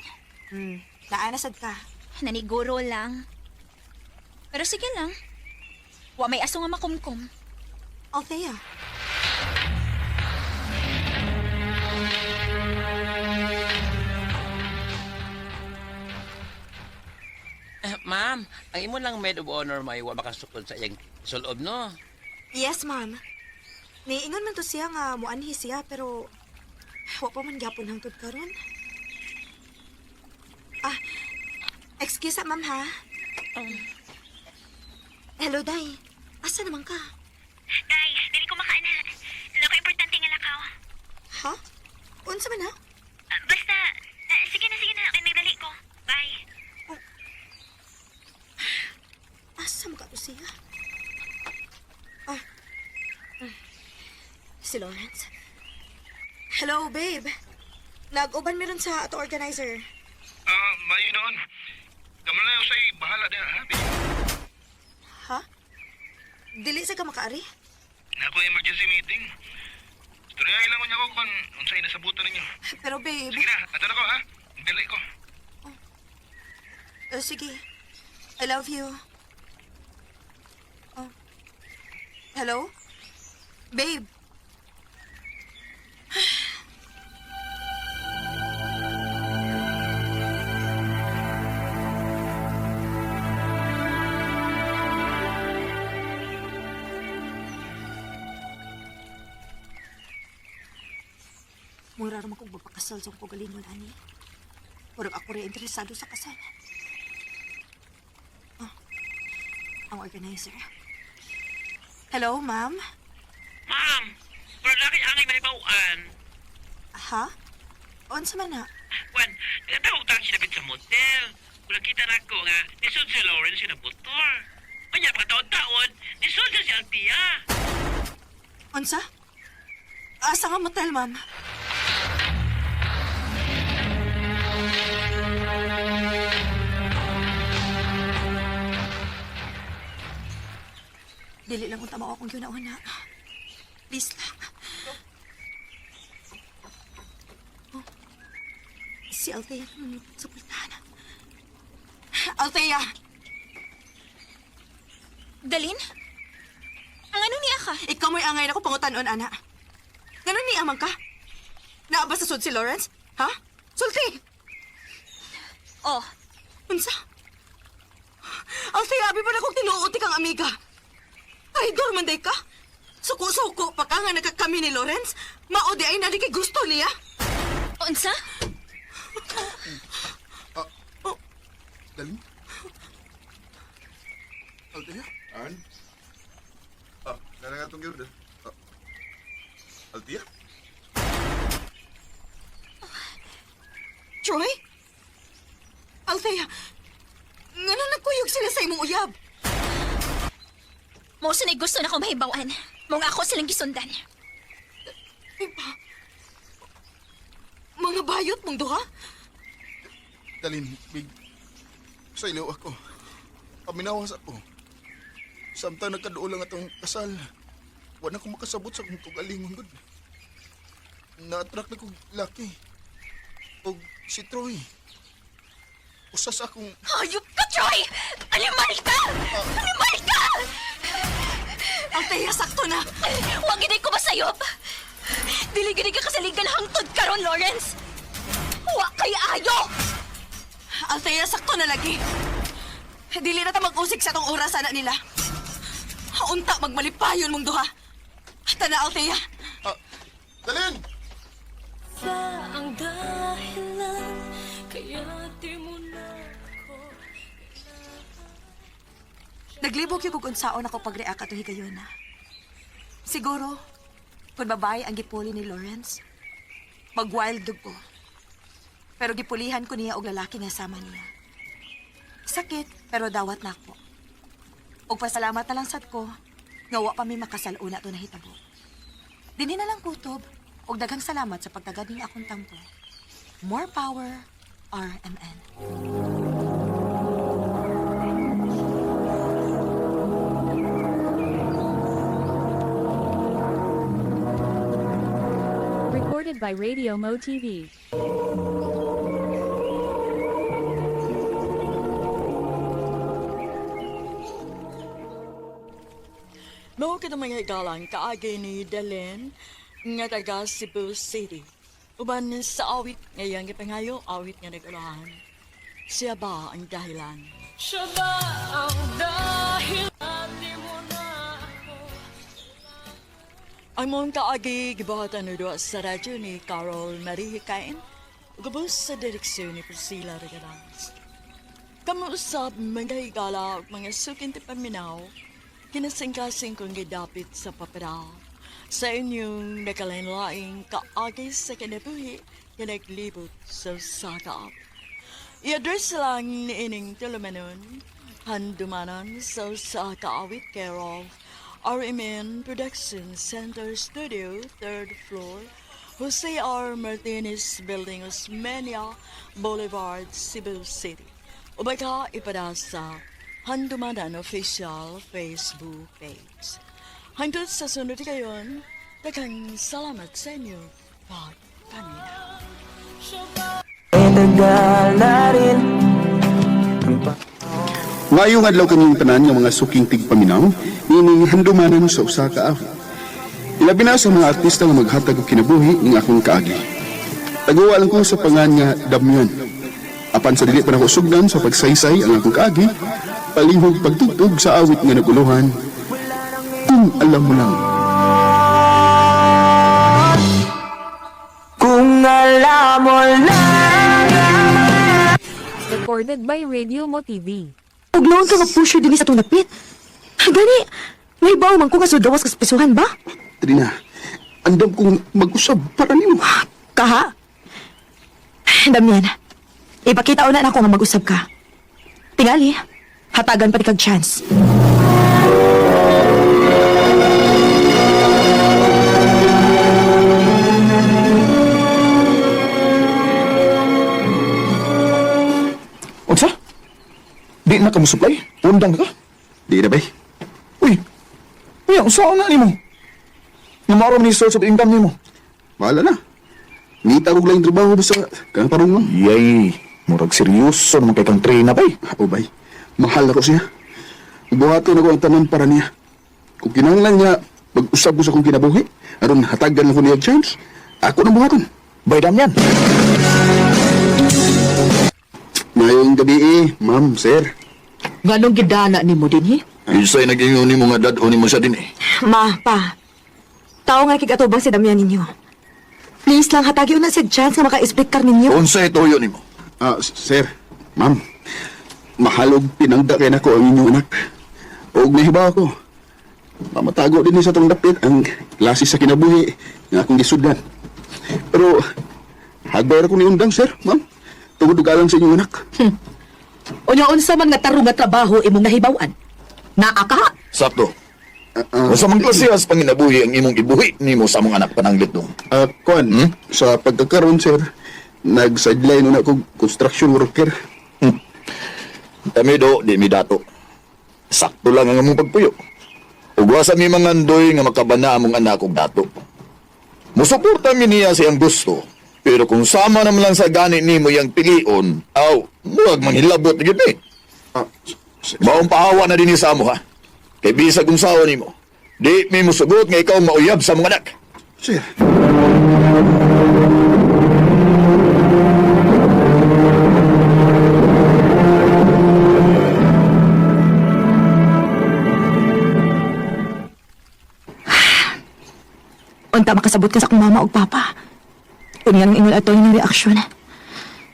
Naanasad ka. Naniguro lang. Pero sige lang. Wa may aso nga makumkum. Althea. Ma'am, ang imo lang maid of honor may wa makasukod sa iyang sulob, no? Yes, ma'am. Niingon man to siya nga muanhi siya, pero wa pa man gyapon hangtod karon. Excuse ma'am ha. Hello, Day. Asa naman ka? Day, dili ko makaana. Lako importante nga lakaw. Ha? Unsa man ha? Basta, sige na. Kaya nagdali ko. Bye. Asa mo ka to siya? Si Lawrence. Hello, babe. Nag-uban meron sa ato organizer. Mayo noon. Kamu na yung say bahala din, ha? Ha? Dili sa ka makaari? Ako emergency meeting. Tuloy lang niya ko kung unsay nasabutan ninyo. Pero babe... Sige na, ato na ko, ha? Dali ko. Sige. I love you. Hello? Babe? Mura naman kong magpakasal sa pagalingon, ani. Murag ako rin interesado sa kasal. Ang organizer. Hello, ma'am? Ma'am, pero laki angay mahibawaan. Ha? Unsa man na? Juan, nagtawag taxi na sa motel. Kung nakita na ko nga, nisod si Lawrence yung nabutor. Kanya pa taon-taon, nisod si Althea. Unsa? Asa nga motel, ma'am? Dili lang kung tama akong ginauna. Please lang. Si Althea sa pultahan. Althea! Dalin? Ang ano niya ka? Ikaw mo'y angay na ko pangutan-on, ana. Ganun ni amang ka? Naaba sa sud si Lawrence? Ha? Sulti! Oh. Unsa? Althea, abi pa na kong tinuuti kang amiga. Idol man day ka? Suko-suko pa ka nga nagkakami ni Lawrence? Maode ay nadi kay gusto niya? Unsa? Dalin? Althea? An? Nara nga itong gyud. Althea? Troy? Althea, nga na nagkuyog sila sa imong uyab. Mo sa gusto na ko mahibawan. Mong ako silang gisundan. Iba? Mga bayot mong duha? Dalin, big. Sa iliw ako. Paminawas ako. Samtang nagkaduo lang atong kasal. Wala ko makasabot sa kong tugalingon, good. Na-attract na kong laki. O si Troy. Usas akong... Hayop ka, Troy! Animal ka! Animal ka! Althea, sakto na! Huwag gini ko masayop! Dili-gini ka kasaligan hangtod karon, Lawrence! Huwag kay ayo! Althea, sakto na lagi. Dili na ta mag-usik sa tong oras na nila. Unta magmalipayon mong duha. Tana, Althea. Dalin! ba ang dahilan kaya di mo na ako Naglibog yung kung unsaon ako pag-react ato higayon na. Siguro, kung babae ang gipuli ni Lawrence, mag-wild dog ko. Pero gipulihan ko niya og lalaki nga sama niya. Sakit, pero dawat na ako. Og pasalamat na lang sad ko, nga wa pa mi makasal una to nahitabo. Dinhi na lang kutob, og daghang salamat sa pagtagad ning akong tampo. More power, RMN. Recorded by Radio Mo TV. Mao kita mga igalang kaagi ni Dalen nga taga Cebu City. Uban sa awit ngayang ipangayo awit nga nagulahan. Siya ba ang dahilan? Siya ba ang dahilan di mo na ako Ang mong kaagi gibuhatan na doon sa radyo ni Carol Marie Hikain, gabos sa direksyon ni Priscilla Regalans. Kamuusap mga higala at mga sukin ti paminaw, kinasingkasing kong gidapit sa paparaw. Sa inyong nakalain-laing kaagi sa kinabuhi, kinaglibot sa sakaap. I-address lang ni ining tulumanon, handumanan sa sakaawit care of RMN Production Center Studio, 3rd floor, Jose R. Martinez Building, Osmeña Boulevard, Cebu City. O baka ipada sa Handumanan Official Facebook page. Hangtod sa sunod kayon, daghang salamat sa inyo pagpaminaw. Ngayong adlaw kanyang tanan ng mga suking tigpaminaw, ining handumanan sa usa ka awit. Ilabi na sa mga artista nga maghatag og kinabuhi ng akong kaagi. Taguwa lang ko sa pangan nga Damian. Apan sa dili pa na ko sugdan sa pagsaysay ang akong kaagi, palihog pagtugtog sa awit nga naguluhan. Kung alam mo lang. Kung alam mo lang. Recorded by Radio Mo TV. Ug noon ka mag-pusher din sa itong napit. Gani, may baw man ko nga sudawas ka sa pisuhan ba? Trina, andam kong mag-usab para nimo. Kaha? Damian, ipakita una na ako nga mag-usab ka. Tingali, hatagan pati kag chance. Unsa? Di na ka mo supply? Undang ka? Di na bay. Uy, ang saan na ni mo? Namaro ni source of income ni mo. Bahala na. Ngita ko lang trabaho ba sa kanang parang lang. Yay, murag seryoso naman kay kang train na bay. O bay, mahal ako siya. Ibuhaton ako ang tanan para niya. Kung kinahanglan niya, mag-usab ko sa kong kinabuhi, aron hatagan ko niya chance, ako nang buhaton. Bay Damian. Ngayong gabi ma'am, sir. Nganong gidana ni mo din, Isa'y nag-ingon ni mo nga dad-o ni mo siya din eh. Ma, pa. Tao nga kigatubang si Damian ninyo. Please lang, hatagi na sa chance nga maka-split car ninyo. Unsa'y toyo ni mo? Sir, ma'am, mahalog pinangda kay nako ang inyong anak. Og nahibaw ko. Mamatago din sa tong dapit ang klase sa kinabuhi nga akong gisudlan. Pero, hagbayar ko ni undang, sir, ma'am. Tungod galang sa inyong anak. Unya-unsa man nga tarong nga trabaho imong nahibawan. Naaka? Sakto. Sa mga klase as panginabuhi ang imong ibuhi ni mo sa mga anak pananglit dong. Kuan, sa pagkakaroon, sir, nag-sideline na ako construction worker. Kami do, di mi dato. Sakto lang ang among pagpuyo. Ugwasa mi mga andoy nga makabana among anak og dato. Musuporta mi niya siyang gusto. Pero kung sama naman lang sa gani ni mo yung pilion, muwag manghilabot gid ni. Maong paawa na din sa mo ha. Kay bisag kung sawa ni mo. Di mi musugot nga ikaw mauyab sa mga anak. Sir. Unta makasabot ka sa akong mama o papa. Unyang aksyon.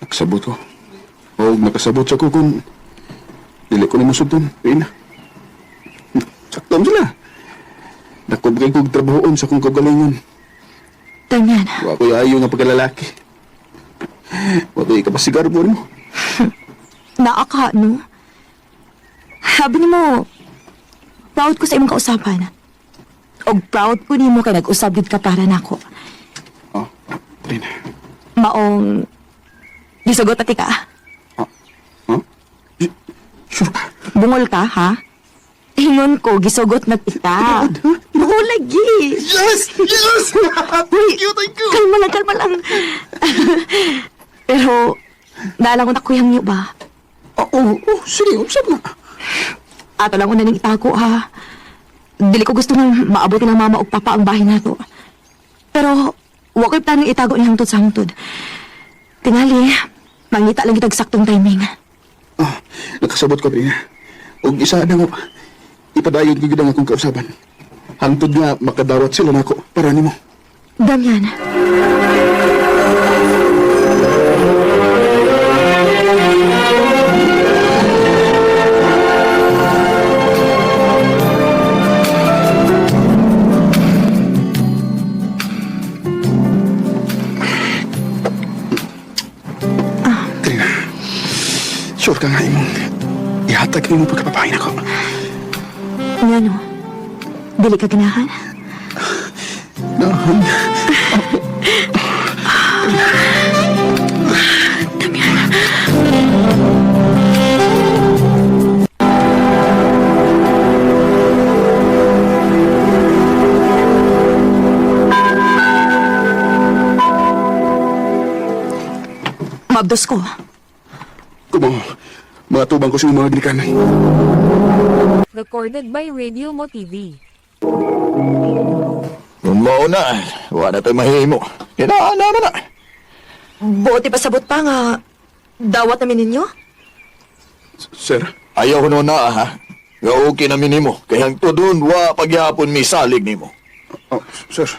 Nakasabot ko. O nakasabot sa ko kung dili ko na masudton, Rina. Saktom sila. Nakubgay kong trabahoon sa kong kagalingon. Damyan, Wa ko ayo nga pagkalalaki. Wa ko ikapasigar mo mo. naaka, no? Sabi ni mo, proud ko sa imong kausapan. Og proud ko ni mo kay nag-usab gid ka para nako. Rina. Maong gisugot ati ka. Sure ka? Bungol ka, ha? Hingon ko, gisugot na kita. Bungol lagi. Yes! Yes! Thank you, thank you. Kalma lang. Pero, naalang ko na kuyang niyo ba? Sige, usap na. Ato lang una ning itago, ha? Dili ko gusto nga maabuti ng mama o papa ang bahay nato. Pero, wa ko'y planong itago ni hangtod sa hangtod. Tingali, mangita lang kitag saktong timing. Nakasabot ko, Rina. Og isa na nga pa. Ipadayon ko gid ang akong kausaban. Hangtod nga makadawat sila nako para nimo. Damyan. Trina, sure ka nga imong ihatag ni mo pagkapapahin ako. Ngano? Dili ka ganahan? Nahan. Mabdos ko. Kumo, mga tubang ko sa mga ginikanan. Recorded by Radio Mo TV. Mao na, wala tayo mahimo. Kinaan naman na. Buti pa sabot pa nga. Dawat namin ninyo? Sir? Ayaw ko noon na, ha? Nga okay na minimo. Kaya ang tudon, wa pagyapon mi salig nimo. Sir.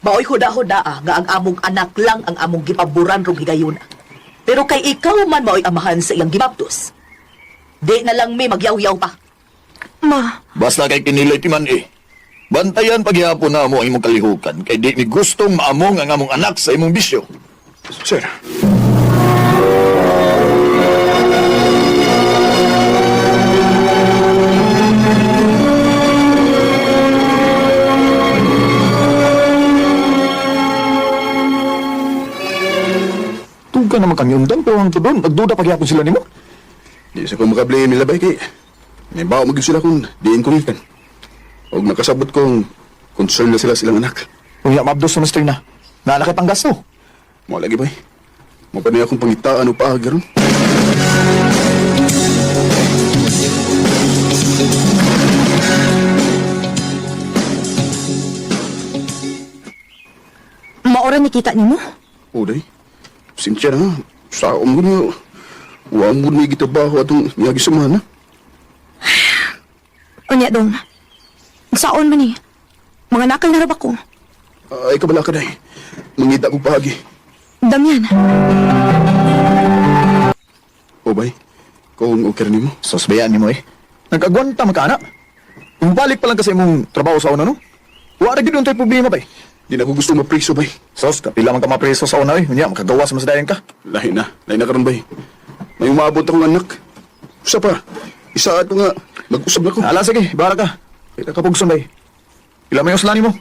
Maoy huda-huda nga ang among anak lang ang among gipaburan rong higayon. Pero kay ikaw man maoy amahan sa iyang gibaptos. Di na lang may magyaw-yaw pa. Ma. Basta kay kinilay ti man eh. Bantayan pagyapon na mo ang imong kalihukan. Kay di ni gustong maamong ang among anak sa imong bisyo. Sir. Tuga naman kang yundan, pero ang tudon, nagduda pagyapon sila nimo. Di sa ko makablame nila bay kay. Nimbaw magig sila kung diin ko rikan. Og nakasabot kong concern na sila silang anak. Kung mabdos sa master na, nalakit ang gasto. Mo lagi bay. Mo pa niya akong pangitaan o paagaron. Maora nikita nimo? Uday. Sinsya na. Sa mo niyo. Huwag mo may gitabaho atong niyagi sumana. Unya dong. Saon man eh. Mga nakal na raba ko. Ay kabala ka day. Mangita ko pagi. Damyan. O bay. Kung okay rin mo. Sosbayaan nimo eh. Nagkagwanta magkaanak. Kung balik pa lang kasi imong trabaho sa una, no? Wala gid tayo problema ba eh. Di na ko gusto mapriso bay. Sos, kapila man ka mapreso sa una eh. Unya, makagawas mas dayan ka. Lahi na karon bay. May umabot akong anak. Usa pa. Isaad ko nga. Mag-usap na ko. Hala, sige, bahala ka. Kita ka pugson ba eh. Ila may uslani mo.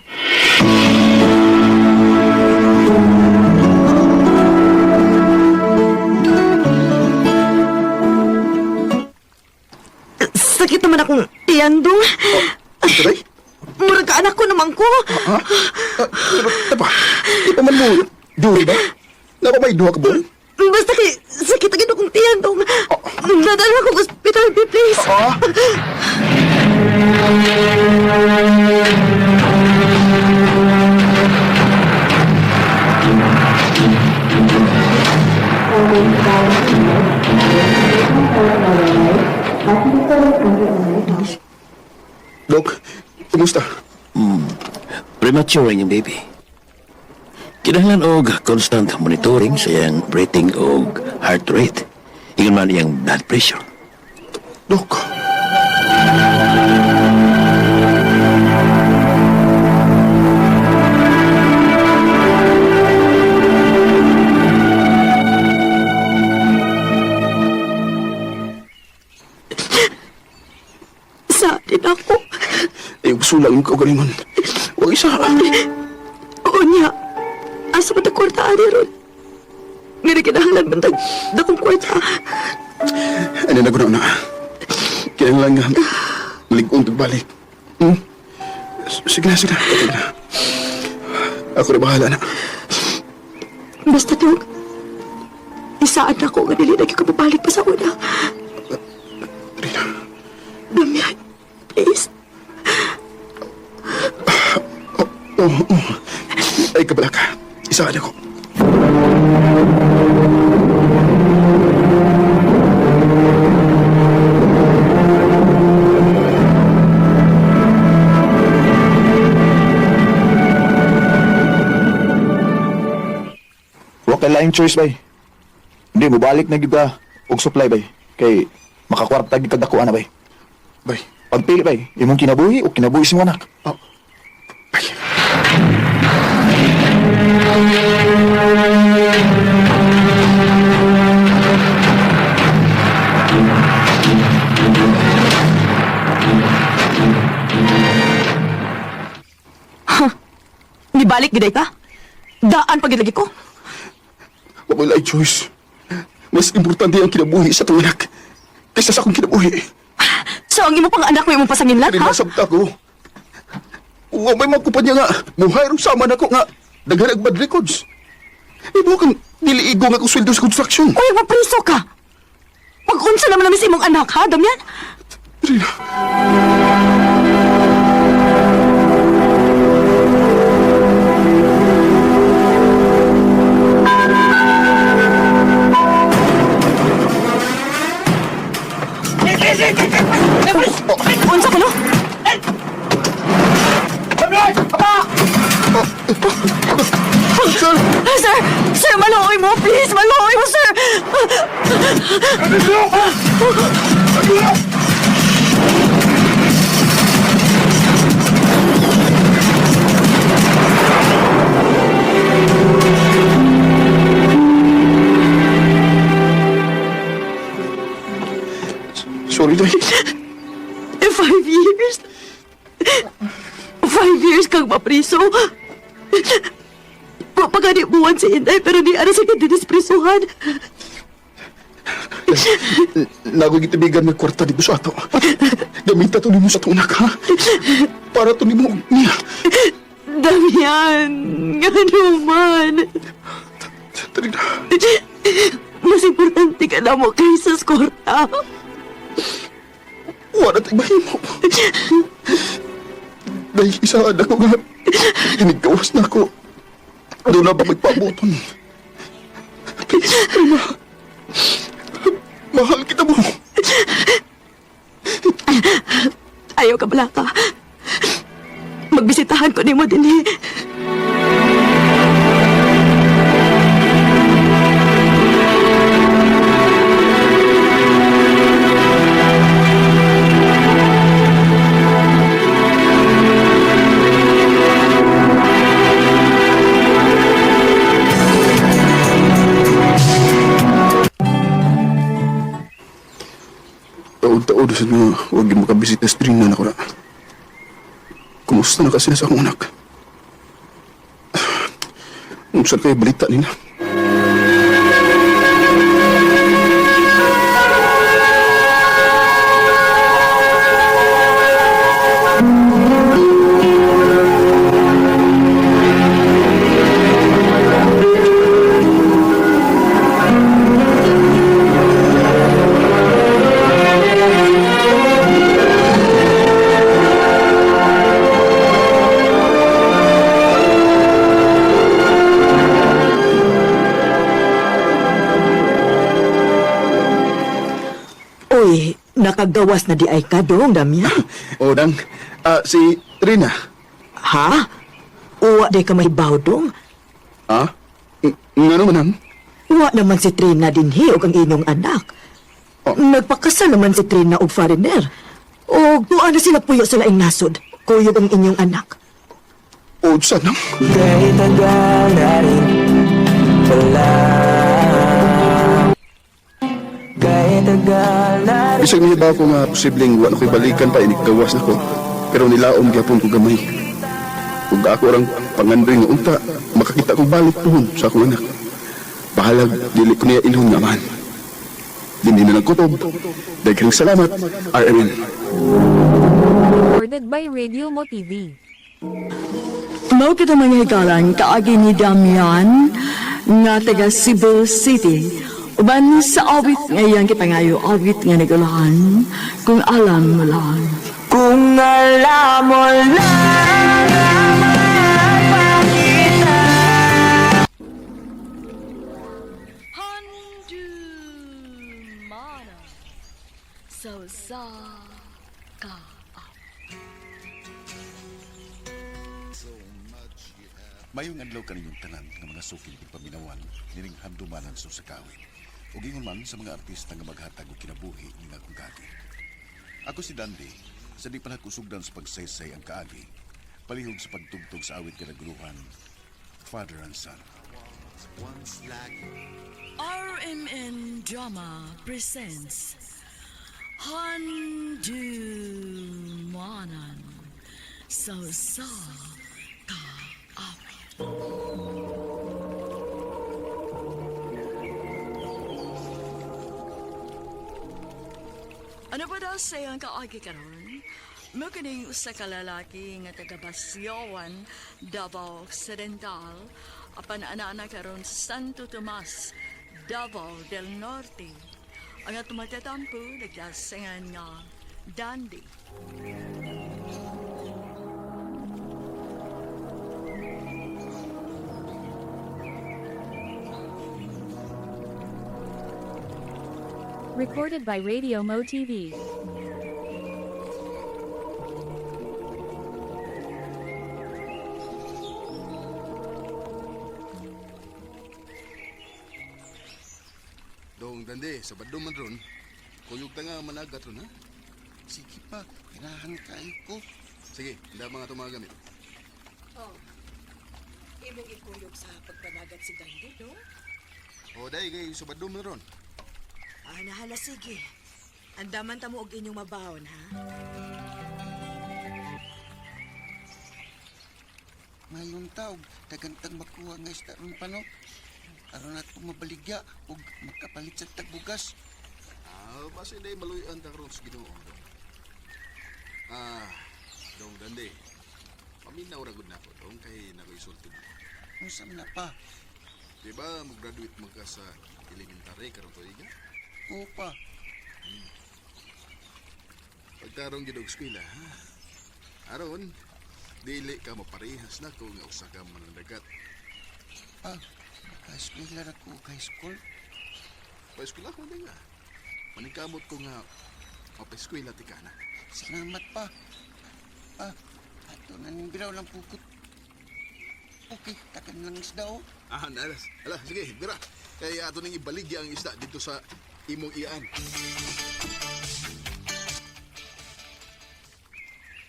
Sakit naman akong tiyan, dong. Ito day? Murag ka anak ko naman ko. Pero, tapa. Di pa man mo. Duri ba? Napabay duha ka ba? Basta kay sakit agad akong tiyan, dong. Nadala ko sa hospital, please. Dok, kumusta? Premature ang yung baby. Kinahanglan og constant monitoring sa iyang breathing og heart rate. Ingon man iyang blood pressure. Dok. Sa din ako. Ay, gusto lang yung kaugalingon. Huwag isa. O niya, asa ba na kwarta ani ron? Nga kinahanglan man dakong kwarta. Ano na guna na? Kailangan lang nga. Maligong balik. Sige na, sige na. Sige na. Ako na bahala na. Basta dog, isaan ako nga dili na kapabalik pa sa una. Rina. Damian, please. Ay, kabala ka. Isaan ako. Wa kay laing choice bay. Hindi mo balik na gyud ka og supply bay. Kay makakwarta gyud kadako ana bay. Bay, pagpili bay, imong kinabuhi o kinabuhi sa mga anak. Nibalik giday ka? Daan pagilagi ko? Wala ay choice. Mas importante ang kinabuhi sa itong anak kaysa sa akong kinabuhi. So, ang imo pang anak mo imong pasanginlan, ha? Rinasabta ko. Wa may magkumpanya nga. Muhay rin sama na ko nga. Daghan ang bad records. Ibo kang niliigo nga kung sweldo sa construction. Uy, mapriso ka! Pag-unsa naman namin sa imong anak, ha, Damian? Rina. Unsa ka no? Sir! Sir, maluoy mo! Please, maluoy mo, sir! Sorry, Day. 5 years? 5 years kang mapriso? Pagkani buwan si Inday, pero di ara sa kadinisprisuhan. Nagugitibigan may kwarta dito sa ato. Gamita to nimo sa tunak, ha? Para to nimo niya. Damian, nga naman. Trina. Mas importante ka na mo kaysa sa kwarta. Wala tayong mahimo. Dahil isaan ako nga. Inigkawas na ako. Doon na ba magpabuton? Please, Prima. Mahal kita mo. Ayaw ka bala ka. Magbisitahan ko ni mo din eh. Taon-taon sa nga, huwag yung makabisita sa Trina na ko na. Kumusta na kasi na sa akong anak? Kung saan kayo balita nila? Uy, nakagawas na di ay ka dong, Damian. O, Dang. Si Trina. Ha? Uwa di ka may baw dong? Ah? Nga naman, Wa naman si Trina dinhi og ang inyong anak. Nagpakasal naman si Trina og foreigner. O tuwa na sila puyo sa laing nasod. Kuyog ang inyong anak. O, sana. Kahit tagal na rin pala. Kahit tagal na rin. Isang niya ba ako nga posibleng wala ko'y balikan pa inikawas na ko. Pero nilaom gyapon ko gamay. Ug ako orang pangandring nga unta, makakita ko balik tuhon sa akong anak. Bahalag, dili ko niya ilhong naman. Dindi na lang kutob. Daghang salamat, RMN. Recorded by Radio Mo TV. Mao kita mga hikalan kaagi ni Damian nga taga Cebu City. Uban sa awit ngayon kipangayo awit nga nagulahan kung alam mo lang. Kung alam mo lang ang magpakita. Mana so sa ka. Mayong adlaw kaninyong tanan nga mga sukil ug paminawan nining handumanan sa kawin. Ug ingon man sa mga artista nga maghatag og kinabuhi ning akong kaagi. Ako si Dandy, sa di pa nakusugdan sa pagsaysay ang kaagi, palihog sa pagtugtog sa awit kinaguluhan, Father and Son. RMN Drama presents Handumanan so sa ka. Ano ba daw sayang kaagi karon? Mo kining usa ka lalaki nga taga Basyawan, Davao Occidental, apan ana karon sa Santo Tomas, Davao del Norte. Ang tumatatampo naglasingan nga Dandy. Recorded by Radio Mo TV. Dong Dande, sabado man ron. Kuyog ta nga managat ron, ha? Sige pa, kailangan kayo ko. Sige, hindi mga tumagamit. Oh, imong ikuyog sa pagpanagat si Dandy, no? O, dahi kay sabado man ron. Nahala, sige. Andaman ta mo og inyong mabawon, ha? Ngayon taog, kagantang makuha nga isda ron pa, no? Aron na itong mabaligya o makapalit sa tagbugas. Basta hindi maluyan ta karon sa Ginoo. Dong Dande. Paminaw ra gud nako dong kay nakoisulti mo. Unsa na pa? Diba mag-graduate mo ka sa elementary karon tuiga? Oo pa. Pagtarong gid og eskwela, ha? Aron dili ka maparehas na ko nga usa ka manandagat. Eskwela ra ko kay school. Pa-eskwela ko na nga. Maningkamot ko nga mapa-eskwela ti ka na. Salamat pa. Ato na ning biraw lang pukot. Okay, takan lang isda o. Nalas. Ala, sige, bira. Kaya ato nang ibaligya ang isda dito sa imong iyaan.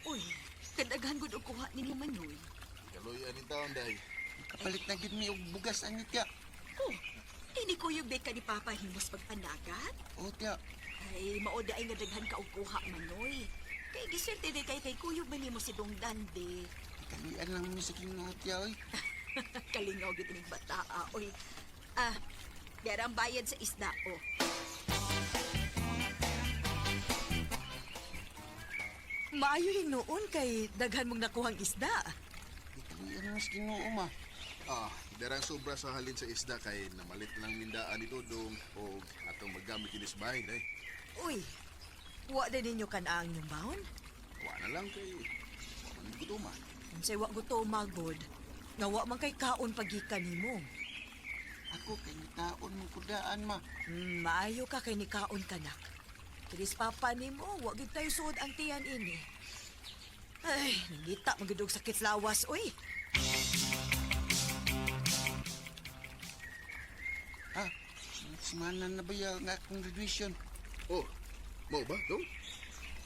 Uy, kadaghan gud og kuha ninyo Manoy. Kaluyan ni taon day. Kapalit na gid mi og bugas anit ka. Oh, ini ko yung beka ni Papa himos pagpanagat? O tiya. Ay, maoda ay nga daghan ka og kuha Manoy. Kay giserte di kay kuyog man nimo si Dong Dande. Kalian lang mi sa Ginoo tiya oy. Kalingaw gid ning bata, oy. Derang bayad sa isda o. Maayo hinuon kay daghan mong nakuhang isda. Kalian mas Ginoo ma. Derang sobra sa halin sa isda kay namalit lang mindaan ni Dodong o atong maggamit kinis bahay day. Uy, wa na ninyo kanaang yung baon? Wa na lang kay wa man gutuman. Unsay wa guto magod. Nga wa man kay kaon pagikan nimo. Ako kay nitaon mong kudaan ma. Maayo ka kay ni kaon kanak. Kinis Papa nimo, wa gid tayo suod ang tiyan ini. Ay, nangita magidog sakit sa lawas, uy. Semana na ba yung akong graduation? Oh, mau ba, dong?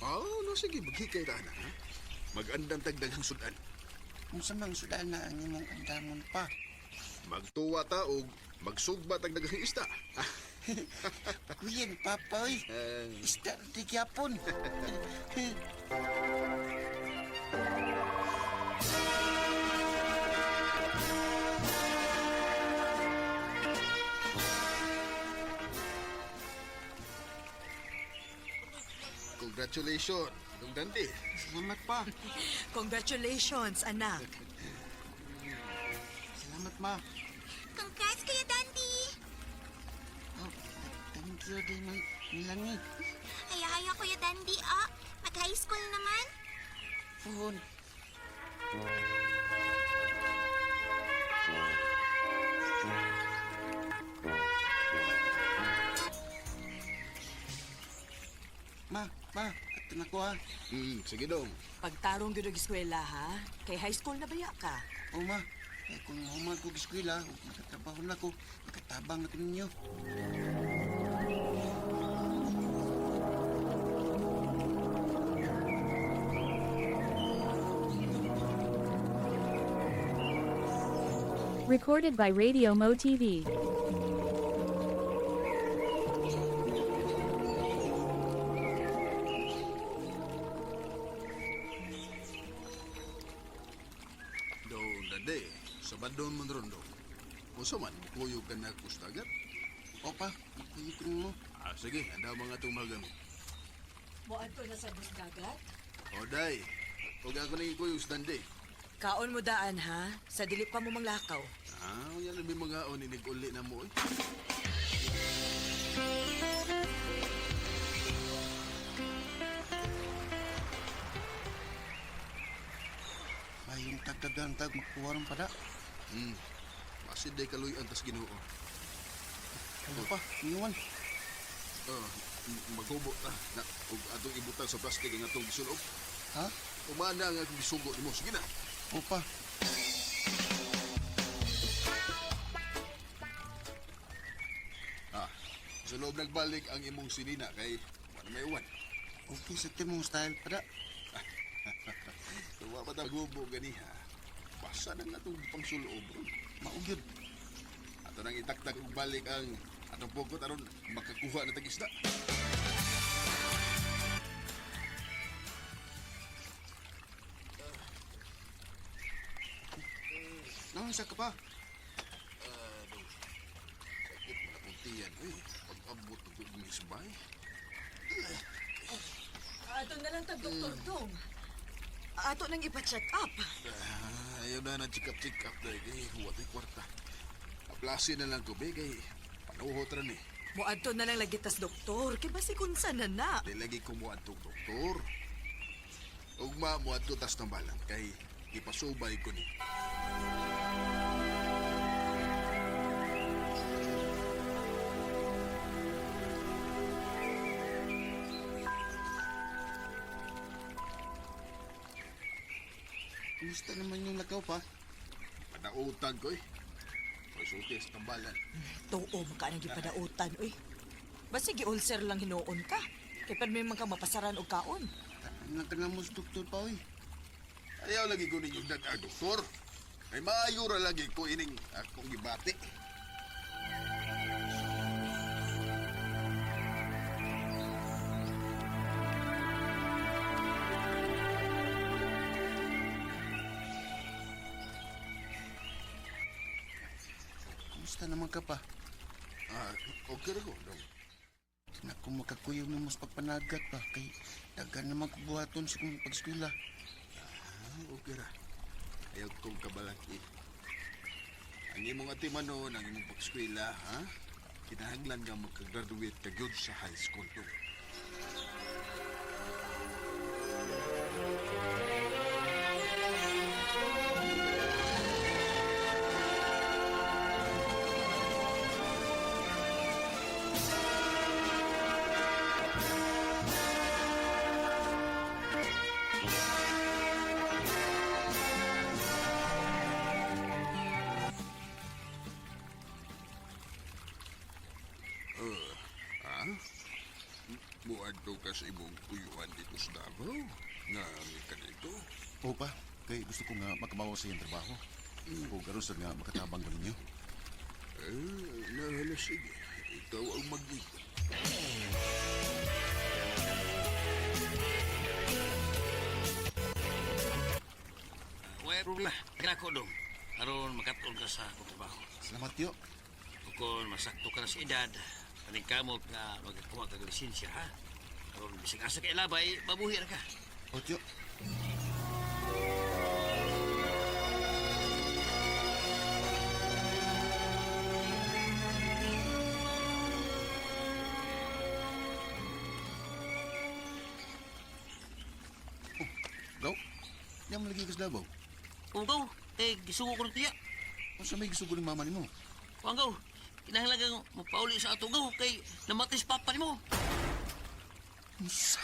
No, sige, maghikay ta na, ha? Mag-andam tagdaghang sudan. Kung sa mga sudan na ang imong andamon pa. Magtuwa ta og magsugba tagdaghang ista. Kuyen, papoy. Ista di gyapon. Congratulations, Dong Dante. Salamat pa. Congratulations, anak. Salamat, ma. Congrats, Kuya Dandy! Oh, thank you din, Milani. Haya-haya, Kuya Dandy, mag-high school naman. Puhon. Ma, ito na ko ha. Sige dong. Pagtarong gyud og eskwela ha. Kay high school na baya ka. O ma, kung human ko eskwela, makatrabaho na ko, makatabang na ko ninyo. Recorded by Radio Mo TV. Dong Dante, sa bandon mo ron dong. Usa man, kuyog ka na kustagat. Opa, kuyog ko mo. Sige, anda mga tumagan. Moad ko na sa bus dagat. Day, huwag ako nang ikuyog sa Dante. Kaon mo daan ha. Sa dili pa mo manglakaw. Yan na may mga oninig uli na mo eh. Mayong tagdagantag magkuwarang pada. Masid day kaluy antas ginoo. Ano pa, niwan. Maghubo ta na ug atong ibutang sa plastic ang atong gisulog. Ha? Umana nga gisugo nimo. Sige na. Opa. Sa loob nagbalik ang imong sinina kay wala may uwan. Okay sa timong style pada. Tuwa pa ta gubo ganiha. Basa na nga itong pangsuloob ron. Maugyod. Ato nang itaktak ug balik ang atong pugkot aron makakuha na tag-isda. Nangisa ka pa? Sakit mo na kuntiyan. Pag-abot ng kong isbay. Ato na lang tag-doktor dong. Ato nang ipa-check up. Ayaw na check up dahil kay huwag ay kwarta. Aplasin na lang ko, be, kay panuhot rin eh. Moadto na lang lagi tas doktor. Kay basi kunsa na na. Di lagi kumuha itong doktor. Ugma mo ato tas tambalan kay ipasubay ko ni. Kumusta naman yung lagaw pa? Padautag ko eh. Pasuti sa tambalan. Too, maka nang gipadautan, uy. Basi gi-ulcer lang hinuon ka. Kay pa may mga mapasaran o kaon. Nagtanamos doktor pa, uy. Ayaw lagi ko ninyo doktor. Ay maayura lagi ko ining akong gibati. Kumusta naman ka pa? Okay rin ko, dong. Naku, makakuyog na mas pagpanagat pa. Kay dagan naman kubuhaton sa kong pag-eskwela. Okay ra. Ayaw kong kabalaki. Ang imong atimanon, ang imong pag-eskwela, ha? Kinahanglan ka magka-graduate ka gyud sa high school to. Ha? Buwan to ka sa imong puyuan dito sa Davao? Nga may ka dito? Opa, kay gusto ko nga makamawa sa iyong trabaho. O garo sa nga makatabang ko ninyo. Nahala sige. Ikaw ang mag-ikot. Wala problema. Ginako dong. Aron makatol ka sa akong trabaho. Salamat, tiyo. Kung masakto ka na sa edad, kaning kamot nga magkakuha ka ng lisensya, ha? Aron bisig asa kay labay, mabuhi na ka. O, tiyo. Gaw, yan malagi ka sa Davao. Gaw, gisugo ko ng tiya. O sa may gisugo ng mama ni mo? Gaw, kinahalagang mapauli sa ato gaw kay namatis papa ni mo. Isa.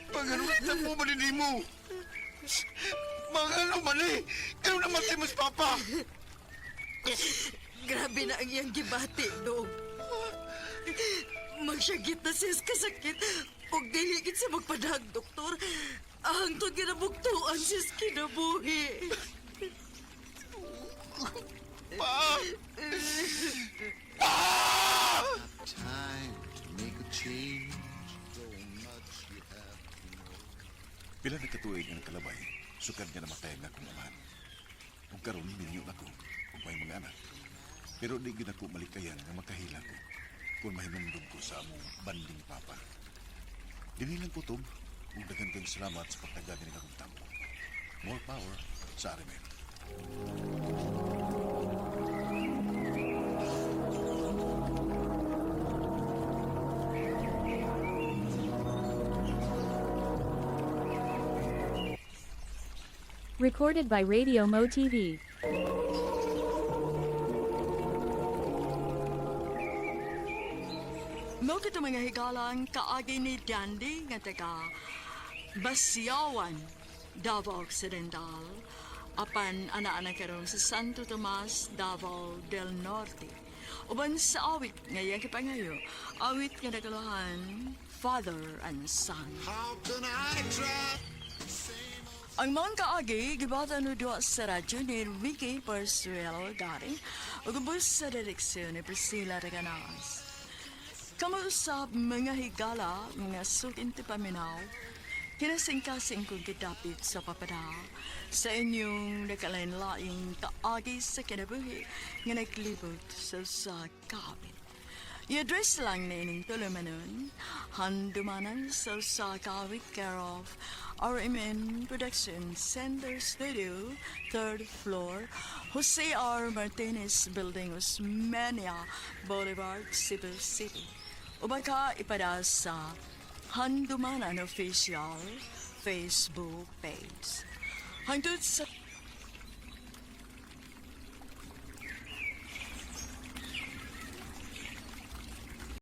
Pag-anutan mo ba din mo? Mga man eh! Ano naman tayo mas papa? Grabe na ang iyang gibati, dong. Magsyagit na siya kasakit. Huwag diligid sa magpadag, doktor. Hangtod ginabugtuan siya kinabuhi. Pa! Time to make a change. So much you have to know. Pila na katuig ang kalabay, sukad nga namatay nga akong amahan. Huwag karoon, minyo na ko, kung may mga anak. Pero di gina ko malikayan nga makahila ko kung mahinumdum ko sa among banding papa. Dinilang ko tob, kung dagan kayong salamat sa pagtagad ni akong tampo. More power sa Arimen. Recorded by Radio Mo TV. Mo kita mga higalang kaagi ni Dandy nga taga Basyawan, Davao Occidental, apan ana-ana karong sa Santo Tomas, Davao del Norte. Uban sa awit ngayang kipangayo, awit nga nagalohan, Father and Son. How can I try? Ang mga kaagi, gibata no doon sa radyo ni Ricky Persuelo Gari, o gubos sa direksyon ni Priscilla Reganas. Kamusap mga higala, mga sukinti paminaw, kinasing-kasing kong kitapit sa papadaw, sa inyong nakalain-laing kaagi sa kinabuhi, nga naglibot sa kakapit. I-address lang na ining tulumanon, handumanan sa kakawit care of RMN Production Center Studio, 3rd floor, Jose R. Martinez Building, Osmeña Boulevard, Cebu City. Uban ka ipada sa Handumanan Official Facebook page. Hangtod sa